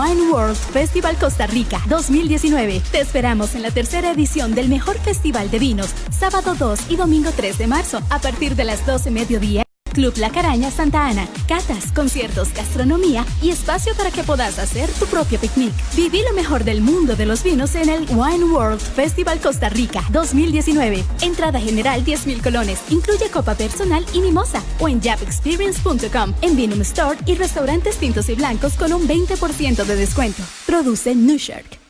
Wine World Festival Costa Rica 2019. Te esperamos en la tercera edición del mejor festival de vinos, sábado 2 y domingo 3 de marzo, a partir de las 12 mediodía. Club La Caraña Santa Ana, catas, conciertos, gastronomía y espacio para que puedas hacer tu propio picnic. Viví lo mejor del mundo de los vinos en el Wine World Festival Costa Rica 2019. Entrada general 10,000 colones, incluye copa personal y mimosa, o en japexperience.com, en Vinum Store y restaurantes tintos y blancos con un 20% de descuento. Produce New Shark.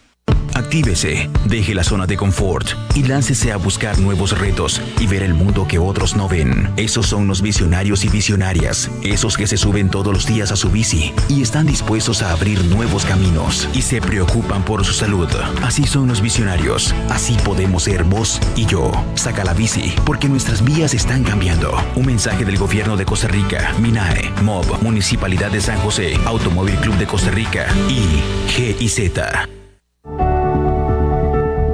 Actívese, deje la zona de confort y láncese a buscar nuevos retos y ver el mundo que otros no ven. Esos son los visionarios y visionarias, esos que se suben todos los días a su bici y están dispuestos a abrir nuevos caminos y se preocupan por su salud. Así son los visionarios, así podemos ser vos y yo. Saca la bici, porque nuestras vías están cambiando. Un mensaje del Gobierno de Costa Rica, MINAE, MOB, Municipalidad de San José, Automóvil Club de Costa Rica y GIZ.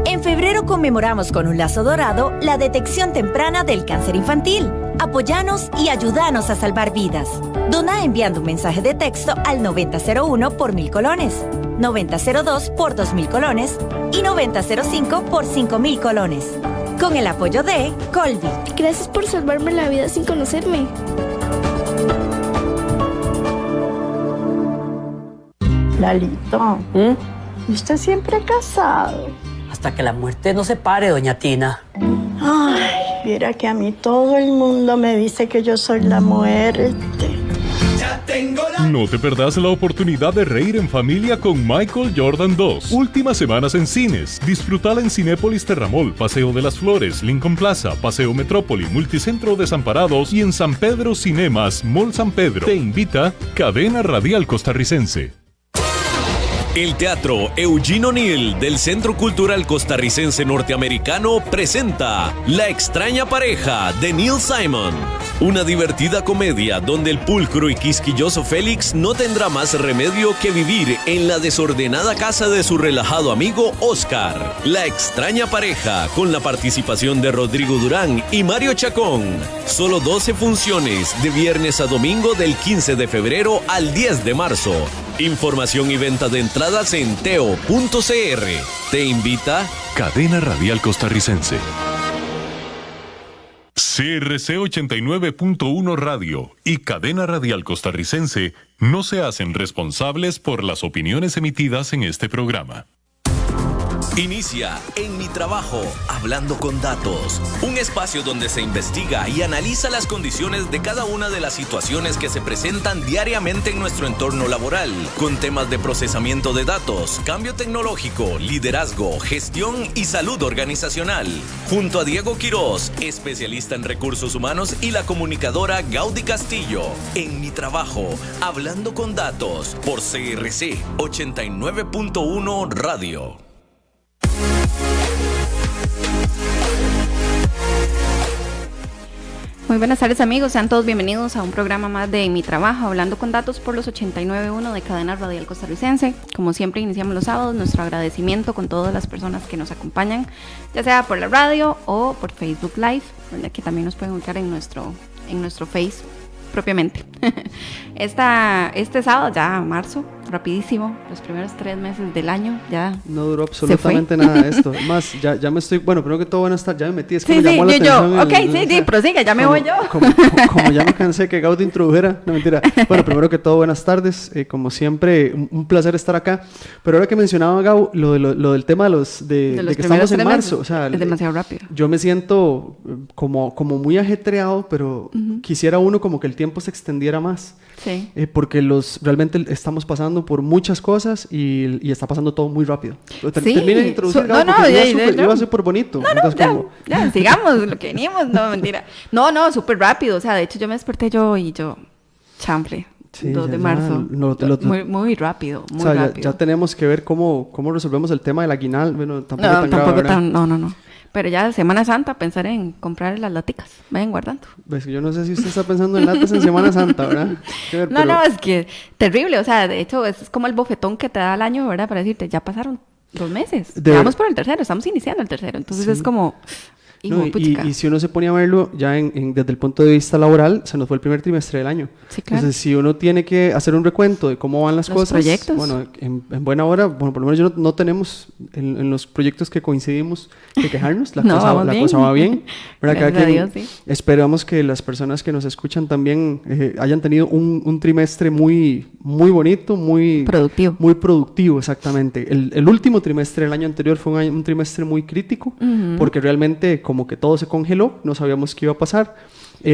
En febrero conmemoramos con un lazo dorado la detección temprana del cáncer infantil. Apóyanos y ayúdanos a salvar vidas. Dona enviando un mensaje de texto al 9001 por 1,000 colones, 9002 por 2,000 colones y 9005 por 5,000 colones. Con el apoyo de Colby. Gracias por salvarme la vida sin conocerme. Lalito, ¿usted siempre casado? Hasta que la muerte nos separe, doña Tina. Ay, mira que a mí todo el mundo me dice que yo soy la muerte. No te perdás la oportunidad de reír en familia con Michael Jordan 2. Últimas semanas en cines. Disfrutala en Cinépolis Terramol, Paseo de las Flores, Lincoln Plaza, Paseo Metrópoli, Multicentro Desamparados y en San Pedro Cinemas, Mall San Pedro. Te invita Cadena Radial Costarricense. El Teatro Eugene O'Neill del Centro Cultural Costarricense Norteamericano presenta La extraña pareja de Neil Simon. Una divertida comedia donde el pulcro y quisquilloso Félix no tendrá más remedio que vivir en la desordenada casa de su relajado amigo Oscar. La extraña pareja, con la participación de Rodrigo Durán y Mario Chacón. Solo 12 funciones de viernes a domingo del 15 de febrero al 10 de marzo. Información y venta de entradas en teo.cr. Te invita Cadena Radial Costarricense. CRC 89.1 Radio y Cadena Radial Costarricense no se hacen responsables por las opiniones emitidas en este programa. Inicia En Mi Trabajo, Hablando con Datos, un espacio donde se investiga y analiza las condiciones de cada una de las situaciones que se presentan diariamente en nuestro entorno laboral, con temas de procesamiento de datos, cambio tecnológico, liderazgo, gestión y salud organizacional. Junto a Diego Quiroz, especialista en recursos humanos, y la comunicadora Gaudí Castillo. En Mi Trabajo, Hablando con Datos, por CRC 89.1 Radio. Muy buenas tardes, amigos, sean todos bienvenidos a un programa más de Mi Trabajo, Hablando con Datos por los 89.1 de Cadena Radial Costarricense. Como siempre iniciamos los sábados, nuestro agradecimiento con todas las personas que nos acompañan, ya sea por la radio o por Facebook Live, donde aquí también nos pueden ubicar en nuestro Face propiamente. Este sábado, ya marzo, rapidísimo, los primeros 3 meses del año, ya no duró absolutamente nada de esto. Más, ya me estoy, bueno, primero que todo, buenas tardes, ya me metí, es que sí, me llamó la atención. Ok, prosiga, ya me voy yo. Como ya me cansé que Gaudí introdujera, no mentira. Bueno, primero que todo, buenas tardes, como siempre, un placer estar acá. Pero ahora que mencionaba, Gau, lo del tema de que estamos en marzo, o sea, es demasiado rápido. Yo me siento como muy ajetreado, pero quisiera uno como que el tiempo se extendiera más. Sí. Porque realmente estamos pasando por muchas cosas y está pasando todo muy rápido. Sí. Termine de introducir, iba súper bonito. Ya, sigamos lo que venimos, no, mentira. No, súper rápido, o sea, de hecho yo me desperté yo chanfle, sí, 2 de marzo, muy rápido, muy rápido. Ya tenemos que ver cómo resolvemos el tema del aguinaldo, bueno, tampoco tan grave, no. Pero ya Semana Santa pensar en comprar las laticas. Vayan guardando. Pues yo no sé si usted está pensando en latas en Semana Santa, ¿verdad? No, es que terrible. O sea, de hecho, es como el bofetón que te da el año, ¿verdad? Para decirte, ya pasaron 2 meses. Vamos por el tercero, estamos iniciando el tercero. Entonces es como... ¿no? Y si uno se ponía a verlo ya desde el punto de vista laboral, se nos fue el primer trimestre del año. Sí, claro. Entonces, si uno tiene que hacer un recuento de cómo van las cosas, proyectos. bueno, en buena hora, bueno, por lo menos no tenemos en los proyectos que coincidimos que quejarnos, la cosa va bien. Gracias a Dios, sí. Esperamos que las personas que nos escuchan también hayan tenido un trimestre muy, muy bonito, muy productivo. Muy productivo, exactamente. El último trimestre del año anterior fue un trimestre muy crítico, porque realmente como que todo se congeló, no sabíamos qué iba a pasar.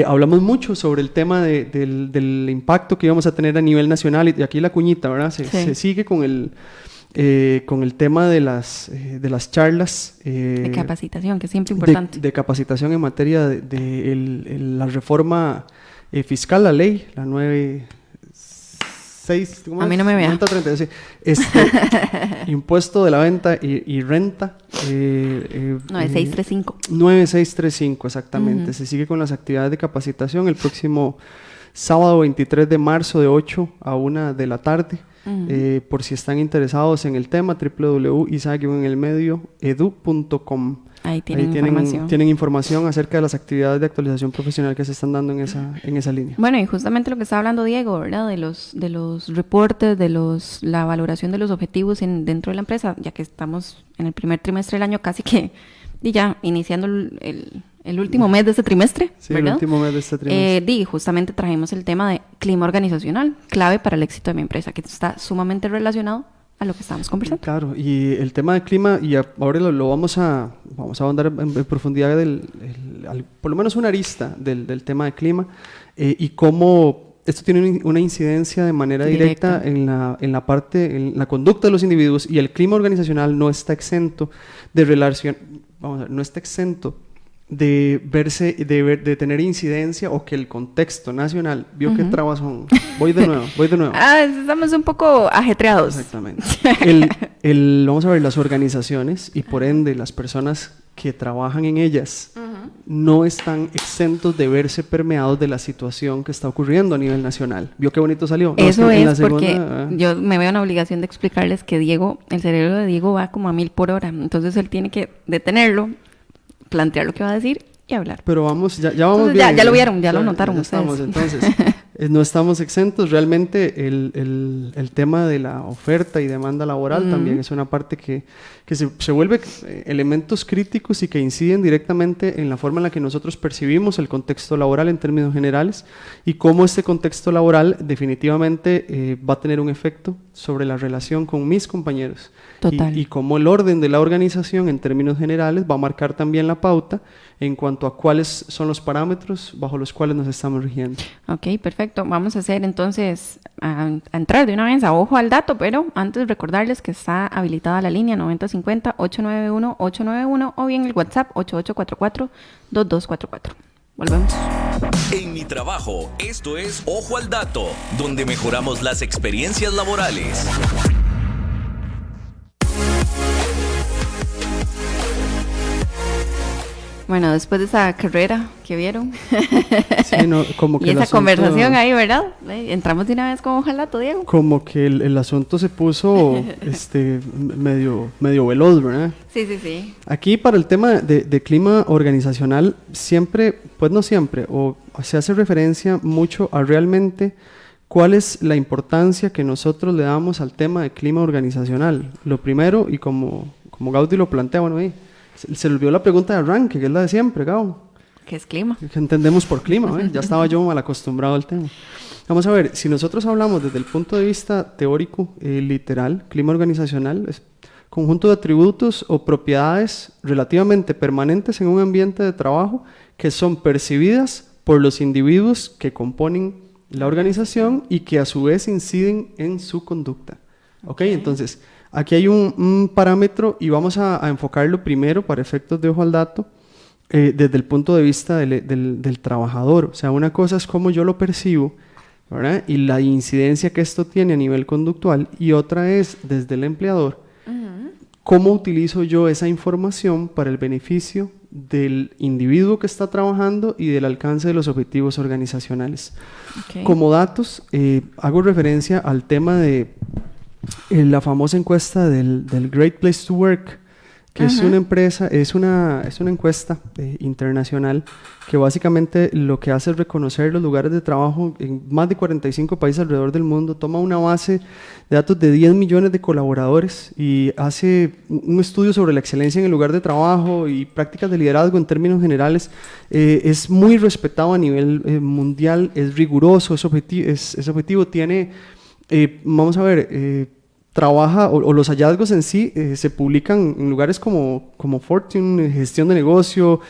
Hablamos mucho sobre el tema del impacto que íbamos a tener a nivel nacional, y aquí la cuñita, ¿verdad? Se sigue con el tema de las charlas. De capacitación, que es siempre importante. De capacitación en materia de la reforma fiscal, la ley, la 96... A mí no me vea. 90, impuesto de la venta y renta. 9635. 9635, exactamente. Se sigue con las actividades de capacitación el próximo sábado 23 de marzo de 8 a 1 de la tarde. Por si están interesados en el tema, www.isa-edu.com. Ahí tienen información acerca de las actividades de actualización profesional que se están dando en esa línea. Bueno, y justamente lo que estaba hablando Diego, ¿verdad? De los reportes, la valoración de los objetivos dentro de la empresa, ya que estamos en el primer trimestre del año, casi que ya iniciando el último mes de este trimestre, sí, ¿verdad? El último mes de este trimestre. Justamente trajimos el tema de clima organizacional, clave para el éxito de mi empresa, que está sumamente relacionado a lo que estamos conversando. Claro, y el tema de clima, y ahora lo vamos a ahondar en profundidad por lo menos una arista del tema de clima, y cómo esto tiene una incidencia de manera directa en la conducta de los individuos, y el clima organizacional no está exento no está exento de tener incidencia, o que el contexto nacional vio que trabazón. Voy de nuevo. Estamos un poco ajetreados. Exactamente. Vamos a ver, las organizaciones y por ende las personas que trabajan en ellas no están exentos de verse permeados de la situación que está ocurriendo a nivel nacional. ¿Vio qué bonito salió? Eso es porque yo me veo en la obligación de explicarles que el cerebro de Diego va como a 1000 por hora, entonces él tiene que detenerlo, plantear lo que va a decir y hablar. Pero ya vamos entonces, bien. Ya lo vieron, ya lo notaron ustedes. Entonces, no estamos exentos. Realmente el tema de la oferta y demanda laboral también es una parte que se vuelve elementos críticos y que inciden directamente en la forma en la que nosotros percibimos el contexto laboral en términos generales, y cómo este contexto laboral definitivamente va a tener un efecto sobre la relación con mis compañeros. Total. Y cómo el orden de la organización en términos generales va a marcar también la pauta en cuanto a cuáles son los parámetros bajo los cuales nos estamos rigiendo. Ok, perfecto. Vamos a hacer entonces, a entrar de una vez a ojo al dato, pero antes recordarles que está habilitada la línea 9050-891-891 o bien el WhatsApp 8844-2244. Volvemos. En mi trabajo, esto es Ojo al Dato, donde mejoramos las experiencias laborales. Bueno, después de esa carrera que vieron sí, como que y esa conversación ahí, ¿verdad? Entramos de una vez con ojalá, Diego. Como que el asunto se puso medio veloz, ¿verdad? Sí. Aquí para el tema de clima organizacional siempre, pues no siempre, o se hace referencia mucho a realmente cuál es la importancia que nosotros le damos al tema de clima organizacional. Lo primero, y como Gaudí lo plantea, bueno, se le olvidó la pregunta de arranque, que es la de siempre, Gau. ¿Qué es clima? ¿Qué entendemos por clima? Ya estaba yo mal acostumbrado al tema. Vamos a ver, si nosotros hablamos desde el punto de vista teórico, literal, clima organizacional es conjunto de atributos o propiedades relativamente permanentes en un ambiente de trabajo que son percibidas por los individuos que componen la organización y que a su vez inciden en su conducta. ¿Ok? Entonces, aquí hay un parámetro y vamos a enfocarlo primero para efectos de ojo al dato desde el punto de vista del trabajador. O sea, una cosa es cómo yo lo percibo, ¿verdad? Y la incidencia que esto tiene a nivel conductual, y otra es desde el empleador, cómo utilizo yo esa información para el beneficio del individuo que está trabajando y del alcance de los objetivos organizacionales. Okay. Como datos, hago referencia al tema de la famosa encuesta del Great Place to Work, que es una empresa, es una encuesta internacional que básicamente lo que hace es reconocer los lugares de trabajo en más de 45 países alrededor del mundo, toma una base de datos de 10 millones de colaboradores y hace un estudio sobre la excelencia en el lugar de trabajo y prácticas de liderazgo en términos generales. Es muy respetado a nivel mundial, es riguroso, es objetivo, tiene, vamos a ver, trabaja, o los hallazgos en sí se publican en lugares como Fortune, gestión de negocio,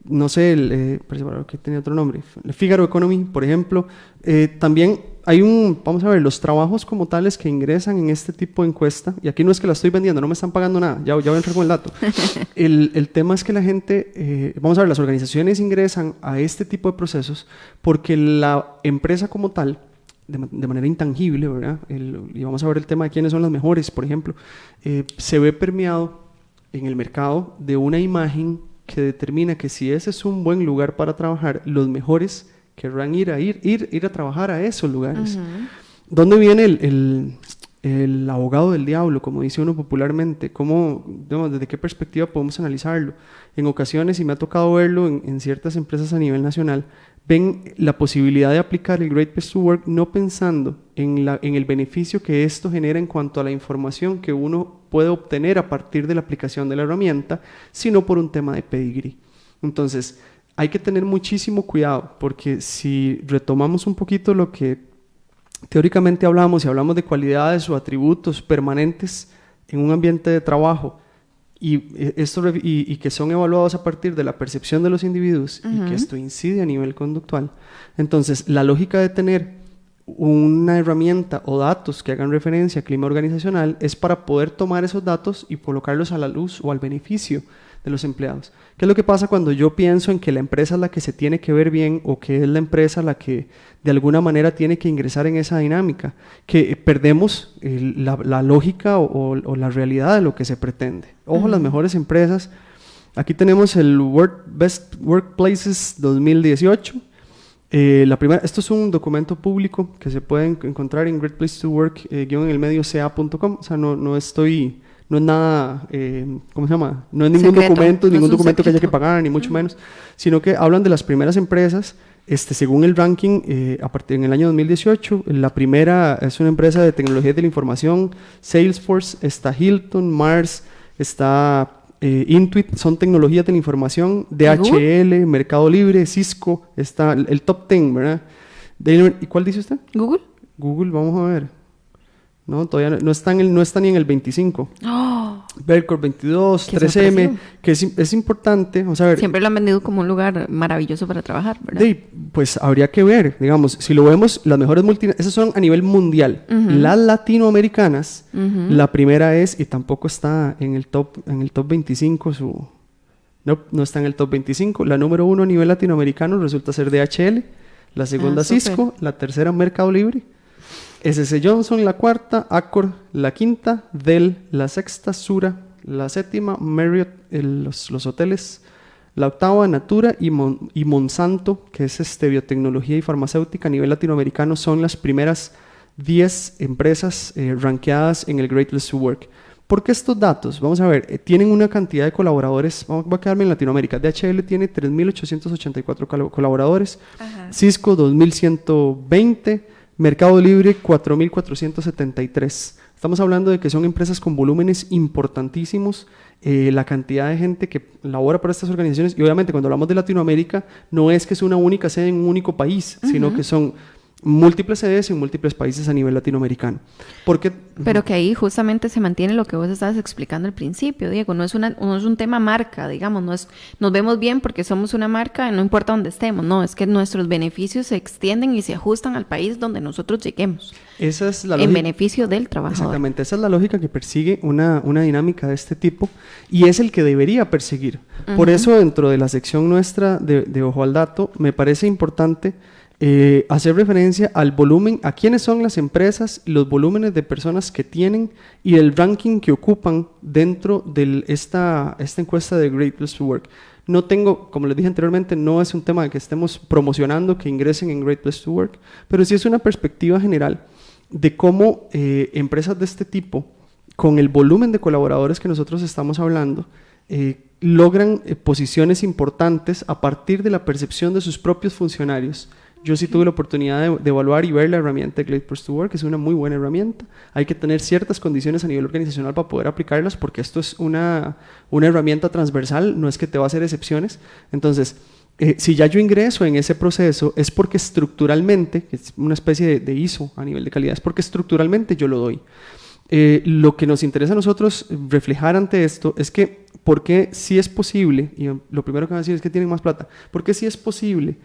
no sé, que tenía otro nombre, el Figaro Economy, por ejemplo. También hay vamos a ver, los trabajos como tales que ingresan en este tipo de encuesta, y aquí no es que la estoy vendiendo, no me están pagando nada, ya voy a entrar con el dato. El tema es que la gente, vamos a ver, las organizaciones ingresan a este tipo de procesos porque la empresa como tal, de manera intangible, ¿verdad? Y vamos a ver el tema de quiénes son las mejores, por ejemplo, se ve permeado en el mercado de una imagen que determina que si ese es un buen lugar para trabajar, los mejores querrán ir a trabajar a esos lugares. ¿Dónde viene el abogado del diablo, como dice uno popularmente? ¿Desde qué perspectiva podemos analizarlo? En ocasiones, y me ha tocado verlo en ciertas empresas a nivel nacional, ven la posibilidad de aplicar el Great Place to Work no pensando en el beneficio que esto genera en cuanto a la información que uno puede obtener a partir de la aplicación de la herramienta, sino por un tema de pedigrí. Entonces, hay que tener muchísimo cuidado, porque si retomamos un poquito lo que teóricamente hablamos, y hablamos de cualidades o atributos permanentes en un ambiente de trabajo, y que son evaluados a partir de la percepción de los individuos, y que esto incide a nivel conductual, entonces la lógica de tener una herramienta o datos que hagan referencia a clima organizacional es para poder tomar esos datos y colocarlos a la luz o al beneficio de los empleados. ¿Qué es lo que pasa cuando yo pienso en que la empresa es la que se tiene que ver bien, o que es la empresa la que de alguna manera tiene que ingresar en esa dinámica? Que perdemos la lógica o la realidad de lo que se pretende. Ojo, las mejores empresas. Aquí tenemos el Best Workplaces 2018. Esto es un documento público que se puede encontrar en Great Place to Work, en el medio ca.com. O sea, no es nada, ¿cómo se llama? No es ningún documento que haya que pagar, ni mucho menos, sino que hablan de las primeras empresas, según el ranking, en el año 2018, la primera es una empresa de tecnología de la información, Salesforce, está Hilton, Mars, está Intuit, son tecnologías de la información, DHL, Mercado Libre, Cisco, está el top 10, ¿verdad? ¿Y cuál dice usted? Google, vamos a ver. No, todavía no está ni en el 25. Belcorp 22, 3M, que es importante. Vamos a ver. Siempre lo han vendido como un lugar maravilloso para trabajar, ¿verdad? Pues habría que ver, digamos, si lo vemos, las mejores multinacionales, esas son a nivel mundial. Las latinoamericanas, la primera es, y tampoco está en el top 25, no está en el top 25. La número 1 a nivel latinoamericano resulta ser DHL, la segunda Cisco, la tercera Mercado Libre, SC Johnson, la cuarta, Accor, la quinta, Dell, la sexta, Sura, la séptima, Marriott, los hoteles, la octava, Natura, y Monsanto, que es biotecnología y farmacéutica a nivel latinoamericano, son las primeras 10 empresas rankeadas en el Great Place to Work. ¿Por qué estos datos? Vamos a ver, tienen una cantidad de colaboradores, voy a quedarme en Latinoamérica. DHL tiene 3.884 colaboradores, Cisco 2.120, Mercado Libre 4.473. Estamos hablando de que son empresas con volúmenes importantísimos, la cantidad de gente que labora para estas organizaciones, y obviamente cuando hablamos de Latinoamérica no es que es una única sede en un único país, sino que son múltiples sedes en múltiples países a nivel latinoamericano. Pero que ahí justamente se mantiene lo que vos estabas explicando al principio, Diego. No es un tema marca, digamos, nos vemos bien porque somos una marca, no importa dónde estemos, no, es que nuestros beneficios se extienden y se ajustan al país donde nosotros lleguemos. Esa es la en beneficio del trabajador. Exactamente, esa es la lógica que persigue una dinámica de este tipo, y es el que debería perseguir. Por eso, dentro de la sección nuestra de Ojo al Dato, me parece importante hacer referencia al volumen, a quiénes son las empresas, los volúmenes de personas que tienen y el ranking que ocupan dentro de esta encuesta de Great Place to Work. No tengo, como les dije anteriormente, no es un tema de que estemos promocionando que ingresen en Great Place to Work, pero sí es una perspectiva general de cómo empresas de este tipo con el volumen de colaboradores que nosotros estamos hablando, logran posiciones importantes a partir de la percepción de sus propios funcionarios. Yo sí tuve la oportunidad de evaluar y ver la herramienta de Great Place to Work, que es una muy buena herramienta. Hay que tener ciertas condiciones a nivel organizacional para poder aplicarlas, porque esto es una herramienta transversal, no es que te va a hacer excepciones. Entonces, si ya yo ingreso en ese proceso, es porque estructuralmente, que es una especie de ISO a nivel de calidad, es porque estructuralmente yo lo doy. Lo que nos interesa a nosotros reflejar ante esto es que, ¿por qué sí es posible? Y lo primero que van a decir es que tienen más plata. ¿Por qué sí es posible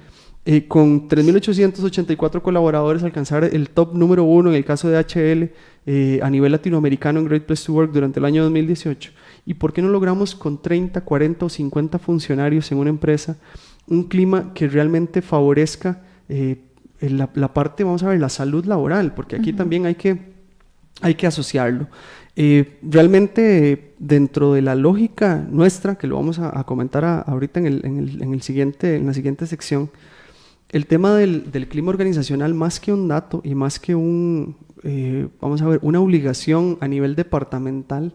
con 3.884 colaboradores alcanzar el top número 1 en el caso de HL a nivel latinoamericano en Great Place to Work durante el año 2018? ¿Y por qué no logramos con 30, 40 o 50 funcionarios en una empresa un clima que realmente favorezca la parte, vamos a ver, la salud laboral? Porque aquí también hay que asociarlo. Realmente dentro de la lógica nuestra, que lo vamos a comentar ahorita en la siguiente sección, el tema del clima organizacional, más que un dato y más que una obligación a nivel departamental,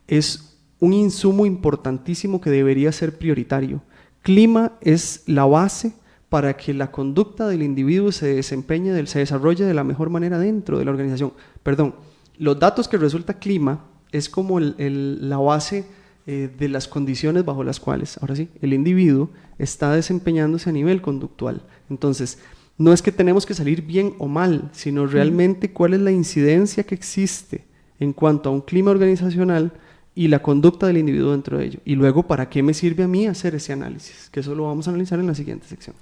es un insumo importantísimo que debería ser prioritario. Clima es la base para que la conducta del individuo se desarrolle de la mejor manera dentro de la organización. Perdón, los datos que resulta clima es como la base de las condiciones bajo las cuales, ahora sí, el individuo está desempeñándose a nivel conductual. Entonces, no es que tenemos que salir bien o mal, sino realmente cuál es la incidencia que existe en cuanto a un clima organizacional y la conducta del individuo dentro de ello. Y luego, ¿para qué me sirve a mí hacer ese análisis? Que eso lo vamos a analizar en la siguiente sección.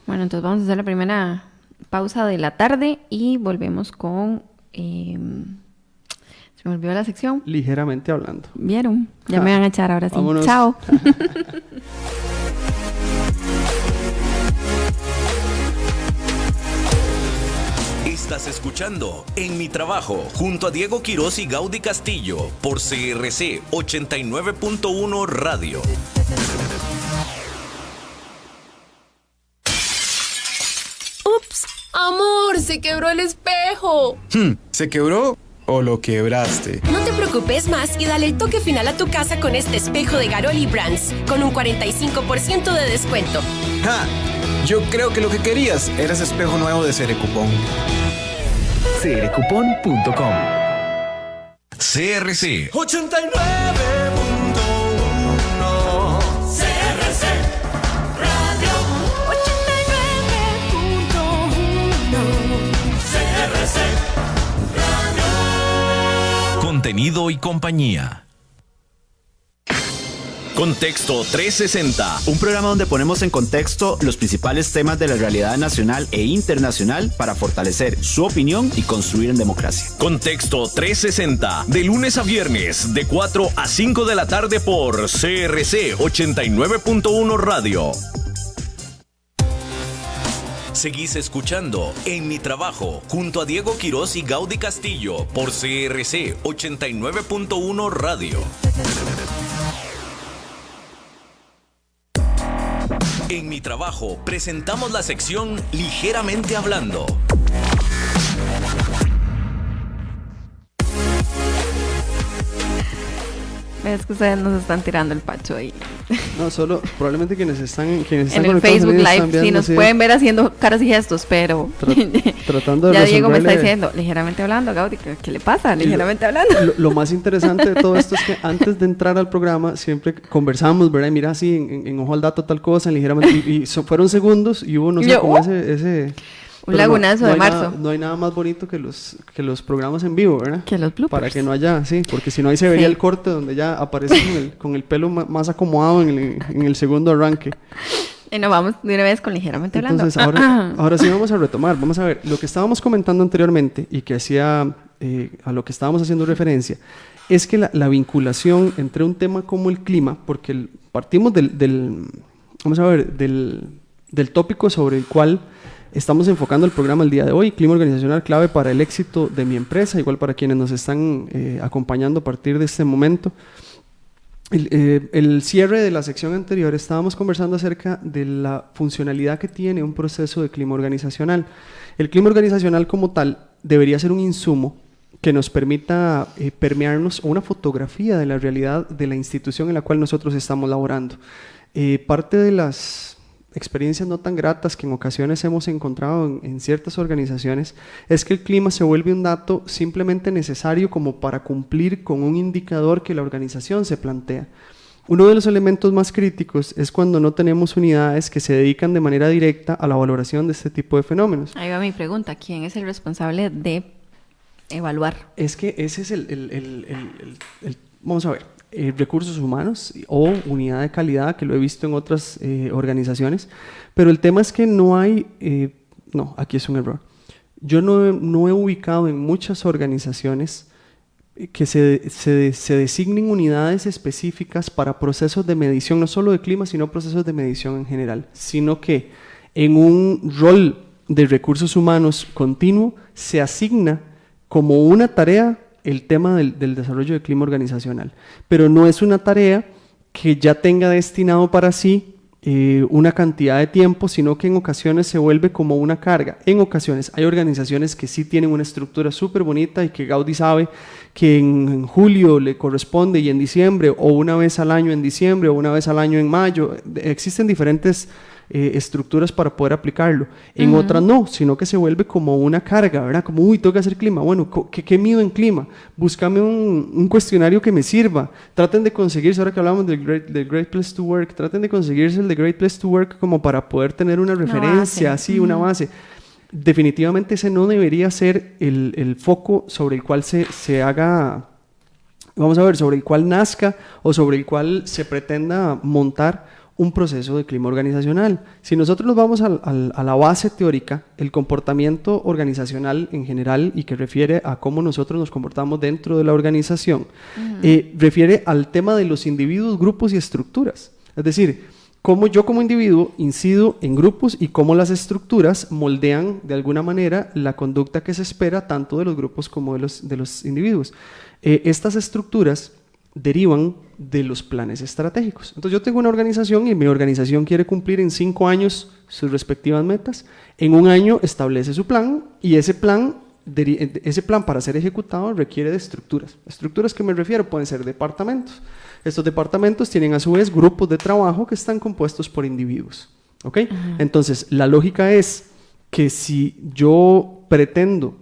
Bueno, entonces vamos a hacer la primera pausa de la tarde y volvemos con... se me olvidó la sección. Ligeramente hablando. ¿Vieron? Ya me van a echar ahora sí. Vámonos. Chao. Estás escuchando En Mi Trabajo junto a Diego Quiroz y Gaudí Castillo por CRC 89.1 Radio. ¡Ups! ¡Amor! ¡Se quebró el espejo! ¿Se quebró o lo quebraste? No te preocupes más y dale el toque final a tu casa con este espejo de Garoli Brands, con un 45% de descuento. ¡Ja! Yo creo que lo que querías era ese espejo nuevo de Cerecupón. Cerecupón.com. CRC 89.1 CRC Radio 89.1 CRC Radio. Contenido y compañía. Contexto 360. Un programa donde ponemos en contexto los principales temas de la realidad nacional e internacional para fortalecer su opinión y construir en democracia. Contexto 360. De lunes a viernes, de 4 a 5 de la tarde por CRC 89.1 Radio. Seguís escuchando En Mi Trabajo junto a Diego Quiroz y Gaudí Castillo por CRC 89.1 Radio. En Mi Trabajo presentamos la sección Ligeramente Hablando. Es que ustedes nos están tirando el pacho ahí. No, solo probablemente quienes están en el Facebook Live, sí, nos pueden ver haciendo caras y gestos, pero tratando de ya Diego me está diciendo, ligeramente hablando, Gaudí, ¿qué le pasa? Ligeramente hablando. Lo más interesante de todo esto es que antes de entrar al programa siempre conversamos, ¿verdad? Y mira, así en ojo al dato tal cosa, ligeramente, y fueron segundos y hubo, no sé, como ese un lagunazo de marzo. No hay nada más bonito que los programas en vivo, ¿verdad? Que los bloopers. Para que no haya, sí, porque si no ahí se vería el corte donde ya aparece con el pelo más acomodado en el segundo arranque. Y nos vamos de una vez con ligeramente hablando. Entonces, ahora sí vamos a retomar. Vamos a ver, lo que estábamos comentando anteriormente y que hacía a lo que estábamos haciendo referencia, es que la vinculación entre un tema como el clima, porque partimos del tópico sobre el cual estamos enfocando el programa el día de hoy, clima organizacional clave para el éxito de mi empresa, igual para quienes nos están acompañando a partir de este momento. El cierre de la sección anterior estábamos conversando acerca de la funcionalidad que tiene un proceso de clima organizacional. El clima organizacional como tal debería ser un insumo que nos permita permearnos una fotografía de la realidad de la institución en la cual nosotros estamos laborando. Parte de las experiencias no tan gratas que en ocasiones hemos encontrado en ciertas organizaciones es que el clima se vuelve un dato simplemente necesario como para cumplir con un indicador que la organización se plantea. Uno de los elementos más críticos es cuando no tenemos unidades que se dedican de manera directa a la valoración de este tipo de fenómenos. Ahí va mi pregunta, ¿quién es el responsable de evaluar? Es que ese es vamos a ver, recursos humanos o unidad de calidad, que lo he visto en otras organizaciones, pero el tema es que no hay, aquí es un error. Yo no he ubicado en muchas organizaciones que se designen unidades específicas para procesos de medición, no solo de clima, sino procesos de medición en general, sino que en un rol de recursos humanos continuo se asigna como una tarea el tema del desarrollo de clima organizacional, pero no es una tarea que ya tenga destinado para sí una cantidad de tiempo, sino que en ocasiones se vuelve como una carga. En ocasiones hay organizaciones que sí tienen una estructura súper bonita y que Gaudí sabe que en julio le corresponde y en diciembre, o una vez al año en diciembre, o una vez al año en mayo. Existen diferentes estructuras para poder aplicarlo. En otras no, sino que se vuelve como una carga, ¿verdad? Como, tengo que hacer clima. Bueno, ¿qué mido en clima? Búscame un cuestionario que me sirva. Traten de conseguirse, ahora que hablamos del Great Place to Work, traten de conseguirse el de Great Place to Work como para poder tener una referencia, así, una base. Definitivamente ese no debería ser el foco sobre el cual se haga, vamos a ver, sobre el cual nazca o sobre el cual se pretenda montar un proceso de clima organizacional. Si nosotros nos vamos a la base teórica, el comportamiento organizacional en general, y que refiere a cómo nosotros nos comportamos dentro de la organización, refiere al tema de los individuos, grupos y estructuras. Es decir, cómo yo como individuo incido en grupos y cómo las estructuras moldean de alguna manera la conducta que se espera tanto de los grupos como de los individuos. Estas estructuras derivan de los planes estratégicos. Entonces yo tengo una organización y mi organización quiere cumplir en 5 años sus respectivas metas. En un año establece su plan y ese plan para ser ejecutado requiere de estructuras. Estructuras que me refiero pueden ser departamentos. Estos departamentos tienen a su vez grupos de trabajo que están compuestos por individuos. ¿Ok? Entonces la lógica es que si yo pretendo,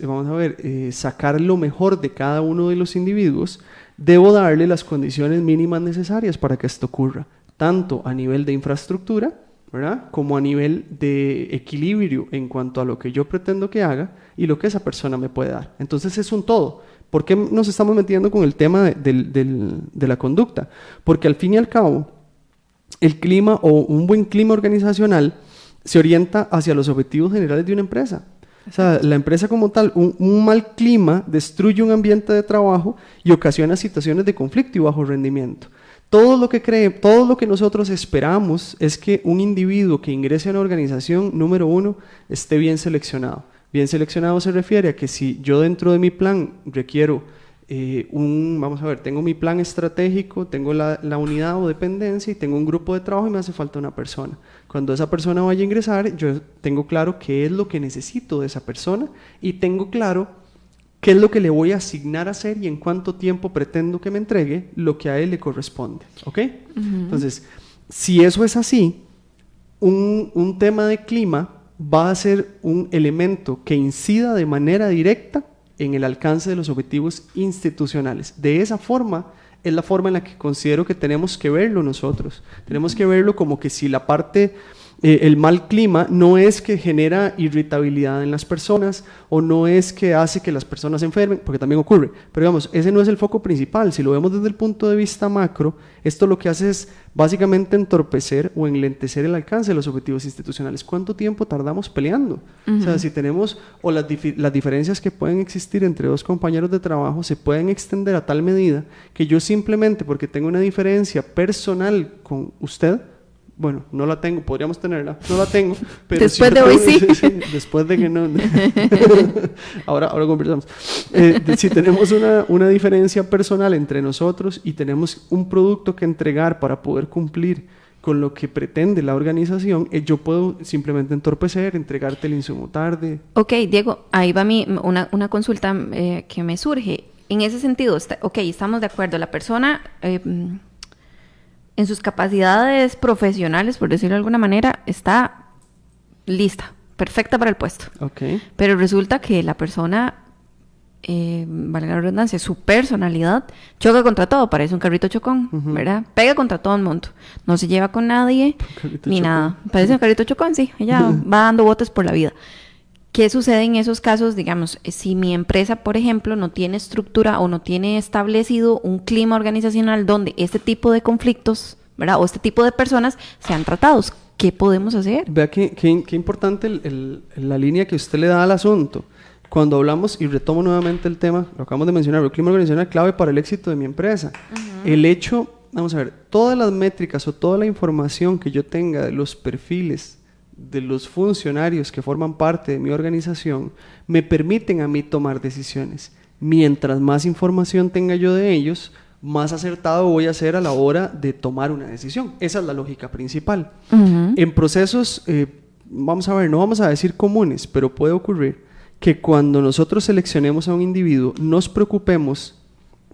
vamos a ver, sacar lo mejor de cada uno de los individuos, debo darle las condiciones mínimas necesarias para que esto ocurra, tanto a nivel de infraestructura, ¿verdad?, como a nivel de equilibrio en cuanto a lo que yo pretendo que haga y lo que esa persona me puede dar. Entonces es un todo. ¿Por qué nos estamos metiendo con el tema de la conducta? Porque al fin y al cabo, el clima o un buen clima organizacional se orienta hacia los objetivos generales de una empresa. O sea, la empresa como tal, un mal clima destruye un ambiente de trabajo y ocasiona situaciones de conflicto y bajo rendimiento. Todo lo que nosotros esperamos es que un individuo que ingrese a una organización, número uno, esté bien seleccionado. Bien seleccionado se refiere a que si yo dentro de mi plan requiero vamos a ver, tengo mi plan estratégico, tengo la unidad o dependencia y tengo un grupo de trabajo y me hace falta una persona. Cuando esa persona vaya a ingresar, yo tengo claro qué es lo que necesito de esa persona y tengo claro qué es lo que le voy a asignar a hacer y en cuánto tiempo pretendo que me entregue lo que a él le corresponde. ¿Ok? Entonces, si eso es así, un tema de clima va a ser un elemento que incida de manera directa en el alcance de los objetivos institucionales. De esa forma es la forma en la que considero que tenemos que verlo nosotros. Tenemos que verlo como que si la parte, el mal clima no es que genera irritabilidad en las personas o no es que hace que las personas se enfermen, porque también ocurre, pero digamos, ese no es el foco principal. Si lo vemos desde el punto de vista macro, esto lo que hace es básicamente entorpecer o enlentecer el alcance de los objetivos institucionales. ¿Cuánto tiempo tardamos peleando? O sea, si tenemos, o las diferencias que pueden existir entre dos compañeros de trabajo se pueden extender a tal medida que yo simplemente porque tengo una diferencia personal con usted, bueno, no la tengo, podríamos tenerla, no la tengo, pero después de hoy sí. Después de que no. ahora conversamos. Si tenemos una diferencia personal entre nosotros y tenemos un producto que entregar para poder cumplir con lo que pretende la organización, yo puedo simplemente entorpecer, entregarte el insumo tarde. Ok, Diego, ahí va una consulta que me surge. En ese sentido, estamos de acuerdo, la persona en sus capacidades profesionales, por decirlo de alguna manera, está lista, perfecta para el puesto. Okay. Pero resulta que la persona, valga la redundancia, su personalidad choca contra todo, parece un carrito chocón, ¿verdad? Pega contra todo el mundo, no se lleva con nadie, ni chocón. Nada. Parece un carrito chocón, sí, ella va dando botes por la vida. ¿Qué sucede en esos casos? Digamos, si mi empresa, por ejemplo, no tiene estructura o no tiene establecido un clima organizacional donde este tipo de conflictos, ¿verdad? O este tipo de personas sean tratados, ¿qué podemos hacer? Vea qué importante la línea que usted le da al asunto. Cuando hablamos, y retomo nuevamente el tema, lo acabamos de mencionar, el clima organizacional clave para el éxito de mi empresa. El hecho, vamos a ver, todas las métricas o toda la información que yo tenga de los perfiles de los funcionarios que forman parte de mi organización me permiten a mí tomar decisiones. Mientras más información tenga yo de ellos, más acertado voy a ser a la hora de tomar una decisión. Esa es la lógica principal. En procesos, vamos a ver, no vamos a decir comunes, pero puede ocurrir que cuando nosotros seleccionemos a un individuo, nos preocupemos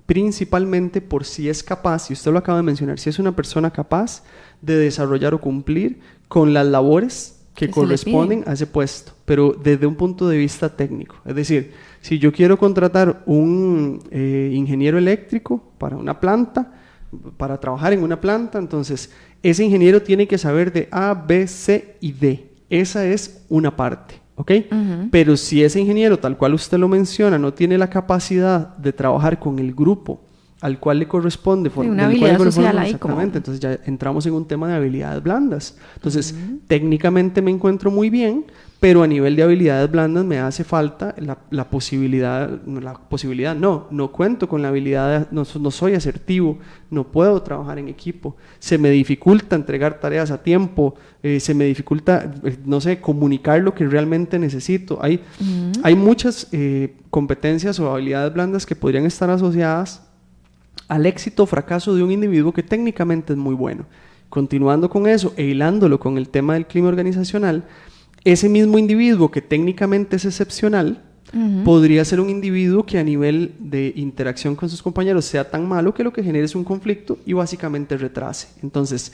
principalmente por si es capaz, y usted lo acaba de mencionar, si es una persona capaz de desarrollar o cumplir con las labores que corresponden a ese puesto, pero desde un punto de vista técnico. Es decir, si yo quiero contratar un ingeniero eléctrico para una planta, para trabajar en una planta, entonces ese ingeniero tiene que saber de A, B, C y D. Esa es una parte, ¿ok? Pero si ese ingeniero, tal cual usted lo menciona, no tiene la capacidad de trabajar con el grupo al cual le corresponde, una habilidad social ahí, exactamente, entonces ya entramos en un tema de habilidades blandas. Entonces, técnicamente me encuentro muy bien, pero a nivel de habilidades blandas me hace falta la posibilidad, no cuento con la habilidad, no soy asertivo, no puedo trabajar en equipo, se me dificulta entregar tareas a tiempo, se me dificulta, comunicar lo que realmente necesito. Hay muchas competencias o habilidades blandas que podrían estar asociadas al éxito o fracaso de un individuo que técnicamente es muy bueno. Continuando con eso e hilándolo con el tema del clima organizacional, ese mismo individuo que técnicamente es excepcional podría ser un individuo que a nivel de interacción con sus compañeros sea tan malo que lo que genere es un conflicto y básicamente retrase. Entonces,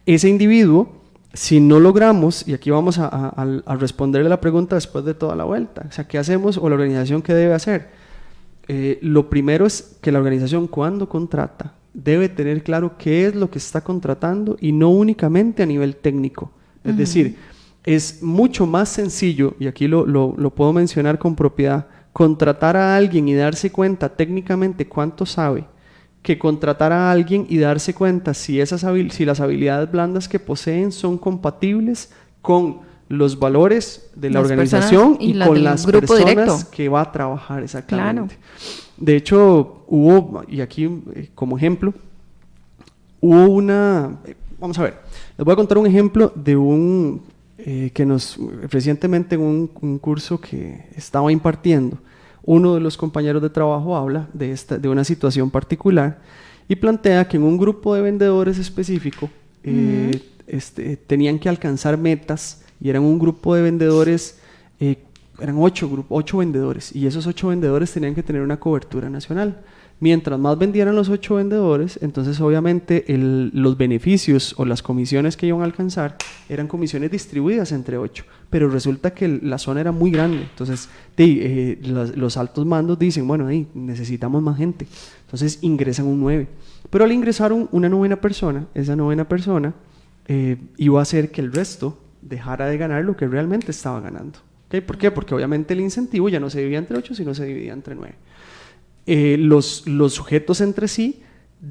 ese individuo, si no logramos, y aquí vamos a responderle la pregunta después de toda la vuelta, o sea, ¿qué hacemos o la organización qué debe hacer? Lo primero es que la organización, cuando contrata, debe tener claro qué es lo que está contratando y no únicamente a nivel técnico. Es decir, es mucho más sencillo, y aquí lo puedo mencionar con propiedad, contratar a alguien y darse cuenta técnicamente cuánto sabe, que contratar a alguien y darse cuenta si las habilidades blandas que poseen son compatibles con los valores de la organización y con las personas directo que va a trabajar exactamente. Claro. De hecho, hubo, y aquí como ejemplo, vamos a ver, les voy a contar un ejemplo de recientemente en un curso que estaba impartiendo, uno de los compañeros de trabajo habla de una situación particular y plantea que en un grupo de vendedores específico tenían que alcanzar metas. Y eran un grupo de vendedores, eran 8 vendedores, y esos 8 vendedores tenían que tener una cobertura nacional. Mientras más vendieran los 8 vendedores, entonces obviamente los beneficios o las comisiones que iban a alcanzar eran comisiones distribuidas entre 8, pero resulta que la zona era muy grande. Entonces los altos mandos dicen, bueno, necesitamos más gente, entonces ingresan un 9. Pero al ingresar una novena persona, esa novena persona iba a hacer que el resto dejara de ganar lo que realmente estaba ganando. ¿Okay? ¿Por qué? Porque obviamente el incentivo ya no se dividía entre 8, sino se dividía entre 9. Los sujetos entre sí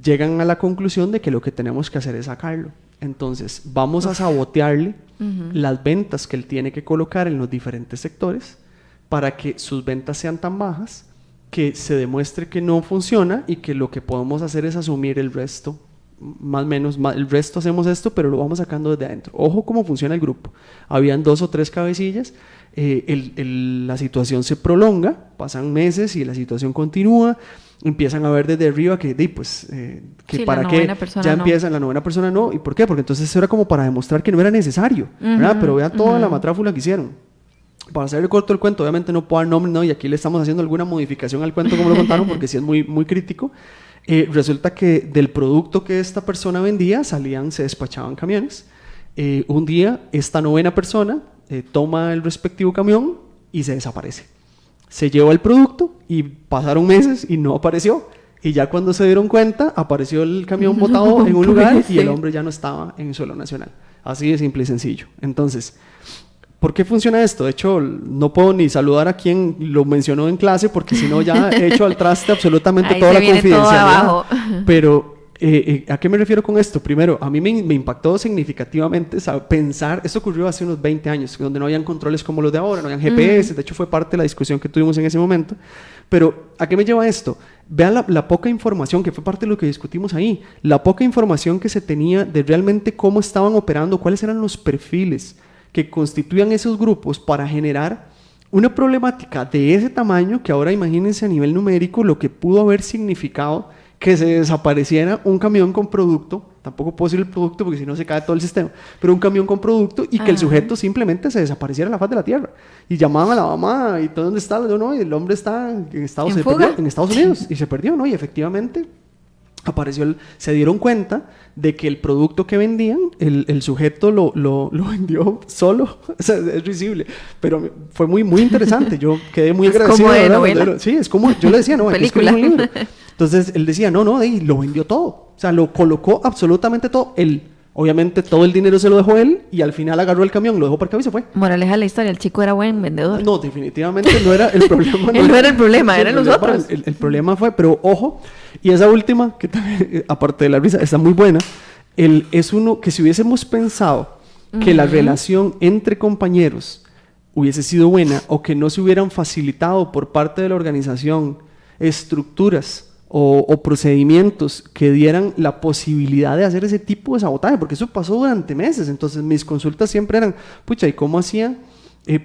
llegan a la conclusión de que lo que tenemos que hacer es sacarlo. Entonces, vamos a sabotearle las ventas que él tiene que colocar en los diferentes sectores para que sus ventas sean tan bajas que se demuestre que no funciona y que lo que podemos hacer es asumir el resto. Más o menos, el resto hacemos esto, pero lo vamos sacando desde adentro. Ojo cómo funciona el grupo. Habían 2 o 3 cabecillas, la situación se prolonga, pasan meses y la situación continúa. empiezan a ver desde arriba que Sí, para la qué novena persona ya no. empiezan, la novena persona no, ¿y por qué? Porque entonces eso era como para demostrar que no era necesario, ¿verdad? Pero vean toda la matráfula que hicieron. Para hacerle corto el cuento, obviamente no puedo dar nombre, no, y aquí le estamos haciendo alguna modificación al cuento como lo contaron, porque sí es muy, muy crítico. Resulta que del producto que esta persona vendía se despachaban camiones. Un día esta novena persona toma el respectivo camión y se desaparece. Se lleva el producto y pasaron meses y no apareció. Y ya cuando se dieron cuenta, apareció el camión botado en un lugar y el hombre ya no estaba en el suelo nacional. Así de simple y sencillo. Entonces, ¿por qué funciona esto? De hecho, no puedo ni saludar a quien lo mencionó en clase porque si no ya he hecho al traste absolutamente toda la confidencialidad. Pero, ¿a qué me refiero con esto? Primero, a mí me impactó significativamente pensar, esto ocurrió hace unos 20 años, donde no habían controles como los de ahora, no habían GPS, de hecho fue parte de la discusión que tuvimos en ese momento. Pero, ¿a qué me lleva esto? Vean la poca información, que fue parte de lo que discutimos ahí, la poca información que se tenía de realmente cómo estaban operando, cuáles eran los perfiles que constituían esos grupos para generar una problemática de ese tamaño que ahora imagínense a nivel numérico lo que pudo haber significado que se desapareciera un camión con producto, tampoco puedo decir el producto porque si no se cae todo el sistema, pero un camión con producto y que el sujeto simplemente se desapareciera de la faz de la tierra y llamaban a la mamá y todo dónde está, no, y el hombre está en Estados Unidos y se perdió, ¿no? Y efectivamente se dieron cuenta de que el producto que vendían, el sujeto lo vendió solo. O sea, es risible, pero fue muy, muy interesante. Yo quedé muy agradecido. Como de novela. Sí, es como, yo le decía, no, es como un libro. Entonces, él decía, no, y lo vendió todo. O sea, lo colocó absolutamente todo. Obviamente todo el dinero se lo dejó él y al final agarró el camión, lo dejó parqueado y se fue. Moraleja de la historia, el chico era buen vendedor. No, definitivamente no era el problema. Él no era el problema, eran los otros. El problema fue, pero ojo, y esa última, que también, aparte de la risa, está muy buena, es uno que si hubiésemos pensado que la relación entre compañeros hubiese sido buena o que no se hubieran facilitado por parte de la organización estructuras o procedimientos que dieran la posibilidad de hacer ese tipo de sabotaje, porque eso pasó durante meses. Entonces mis consultas siempre eran, pucha, ¿y cómo hacían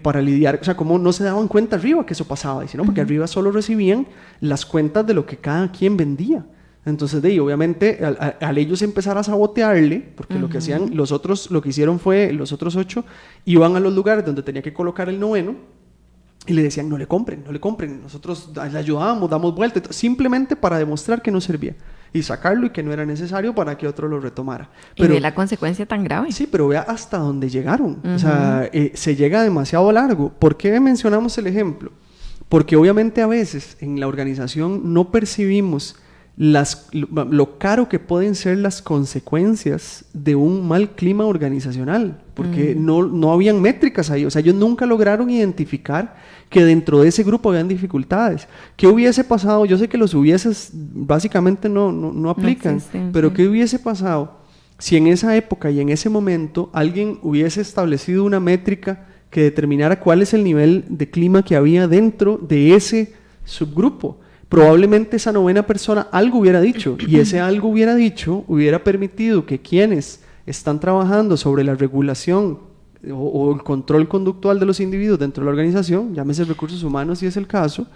para lidiar? O sea, ¿cómo no se daban cuenta arriba que eso pasaba? Dice, no, porque arriba solo recibían las cuentas de lo que cada quien vendía. Entonces, obviamente, al ellos empezar a sabotearle, porque lo que hacían los otros, lo que hicieron fue, los otros 8 iban a los lugares donde tenía que colocar el noveno, y le decían, no le compren, nosotros le ayudábamos, damos vuelta, simplemente para demostrar que no servía y sacarlo y que no era necesario para que otro lo retomara. Pero, y ve la consecuencia tan grave. Sí, pero vea hasta dónde llegaron. O sea, se llega demasiado largo. ¿Por qué mencionamos el ejemplo? Porque obviamente a veces en la organización no percibimos lo caro que pueden ser las consecuencias de un mal clima organizacional, porque no habían métricas ahí. O sea, ellos nunca lograron identificar que dentro de ese grupo habían dificultades. ¿Qué hubiese pasado? Yo sé que los hubieses básicamente no aplican, pero ¿qué hubiese pasado si en esa época y en ese momento alguien hubiese establecido una métrica que determinara cuál es el nivel de clima que había dentro de ese subgrupo? Probablemente esa novena persona algo hubiera dicho, y ese algo hubiera dicho hubiera permitido que quienes están trabajando sobre la regulación o el control conductual de los individuos dentro de la organización, llámese recursos humanos si es el caso,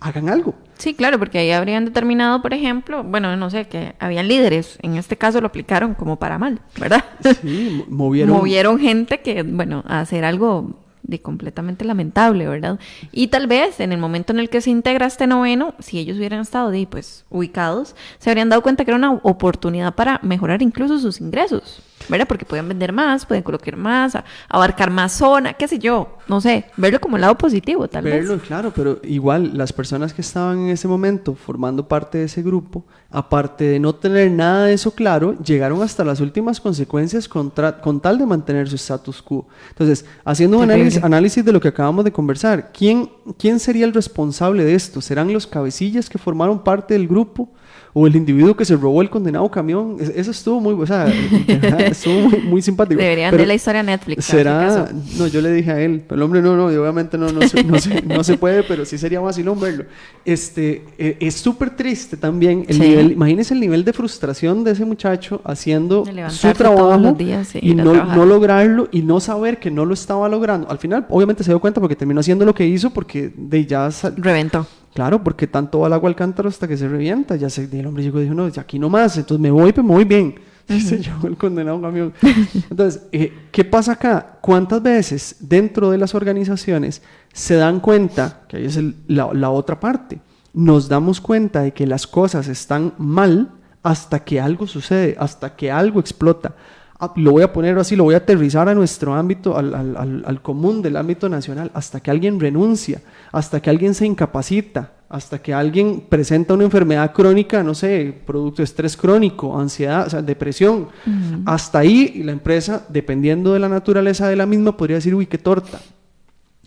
hagan algo. Sí, claro, porque ahí habrían determinado, por ejemplo, bueno, no sé, que habían líderes, en este caso lo aplicaron como para mal, ¿verdad? Sí, movieron gente que, bueno, a hacer algo completamente lamentable, ¿verdad? Y tal vez en el momento en el que se integra este noveno, si ellos hubieran estado pues ubicados, se habrían dado cuenta que era una oportunidad para mejorar incluso sus ingresos, ¿verdad? Porque pueden vender más, pueden colocar más, abarcar más zona, qué sé yo, no sé, verlo como el lado positivo, tal vez. Claro, pero igual las personas que estaban en ese momento formando parte de ese grupo, aparte de no tener nada de eso claro, llegaron hasta las últimas consecuencias con tal de mantener su status quo. Entonces, haciendo un análisis de lo que acabamos de conversar, ¿quién sería el responsable de esto? ¿Serán los cabecillas que formaron parte del grupo? ¿O el individuo que se robó el condenado camión? Eso estuvo muy, o sea, estuvo muy simpático. Deberían de la historia Netflix. ¿Será? No, yo le dije a él, pero el hombre no, y obviamente no se puede, pero sí sería vacilón verlo. Es súper triste también el nivel, imagínense el nivel de frustración de ese muchacho haciendo su trabajo los días, y no lograrlo y no saber que no lo estaba logrando. Al final, obviamente se dio cuenta porque terminó haciendo lo que hizo porque ya reventó. Claro, porque tanto va el agua al cántaro hasta que se revienta. Ya sé, el hombre llegó y dijo, no, aquí no más, entonces me voy, pero me voy bien. Se llevó el condenado camión. Entonces, ¿qué pasa acá? ¿Cuántas veces dentro de las organizaciones se dan cuenta, que ahí es la otra parte, nos damos cuenta de que las cosas están mal hasta que algo sucede, hasta que algo explota? Lo voy a poner así, lo voy a aterrizar a nuestro ámbito, al común del ámbito nacional, hasta que alguien renuncia, hasta que alguien se incapacita, hasta que alguien presenta una enfermedad crónica, no sé, producto de estrés crónico, ansiedad, o sea, depresión. Hasta ahí la empresa, dependiendo de la naturaleza de la misma, podría decir, uy, qué torta.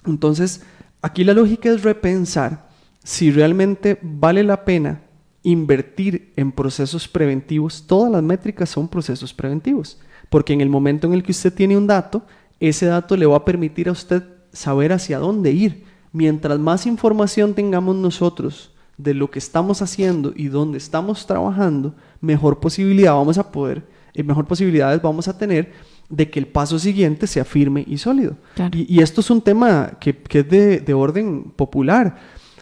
Entonces, aquí la lógica es repensar si realmente vale la pena invertir en procesos preventivos. Todas las métricas son procesos preventivos, porque en el momento en el que usted tiene un dato, ese dato le va a permitir a usted saber hacia dónde ir. Mientras más información tengamos nosotros de lo que estamos haciendo y dónde estamos trabajando, mejor posibilidades vamos a tener de que el paso siguiente sea firme y sólido. Claro. Y esto es un tema que es de orden popular.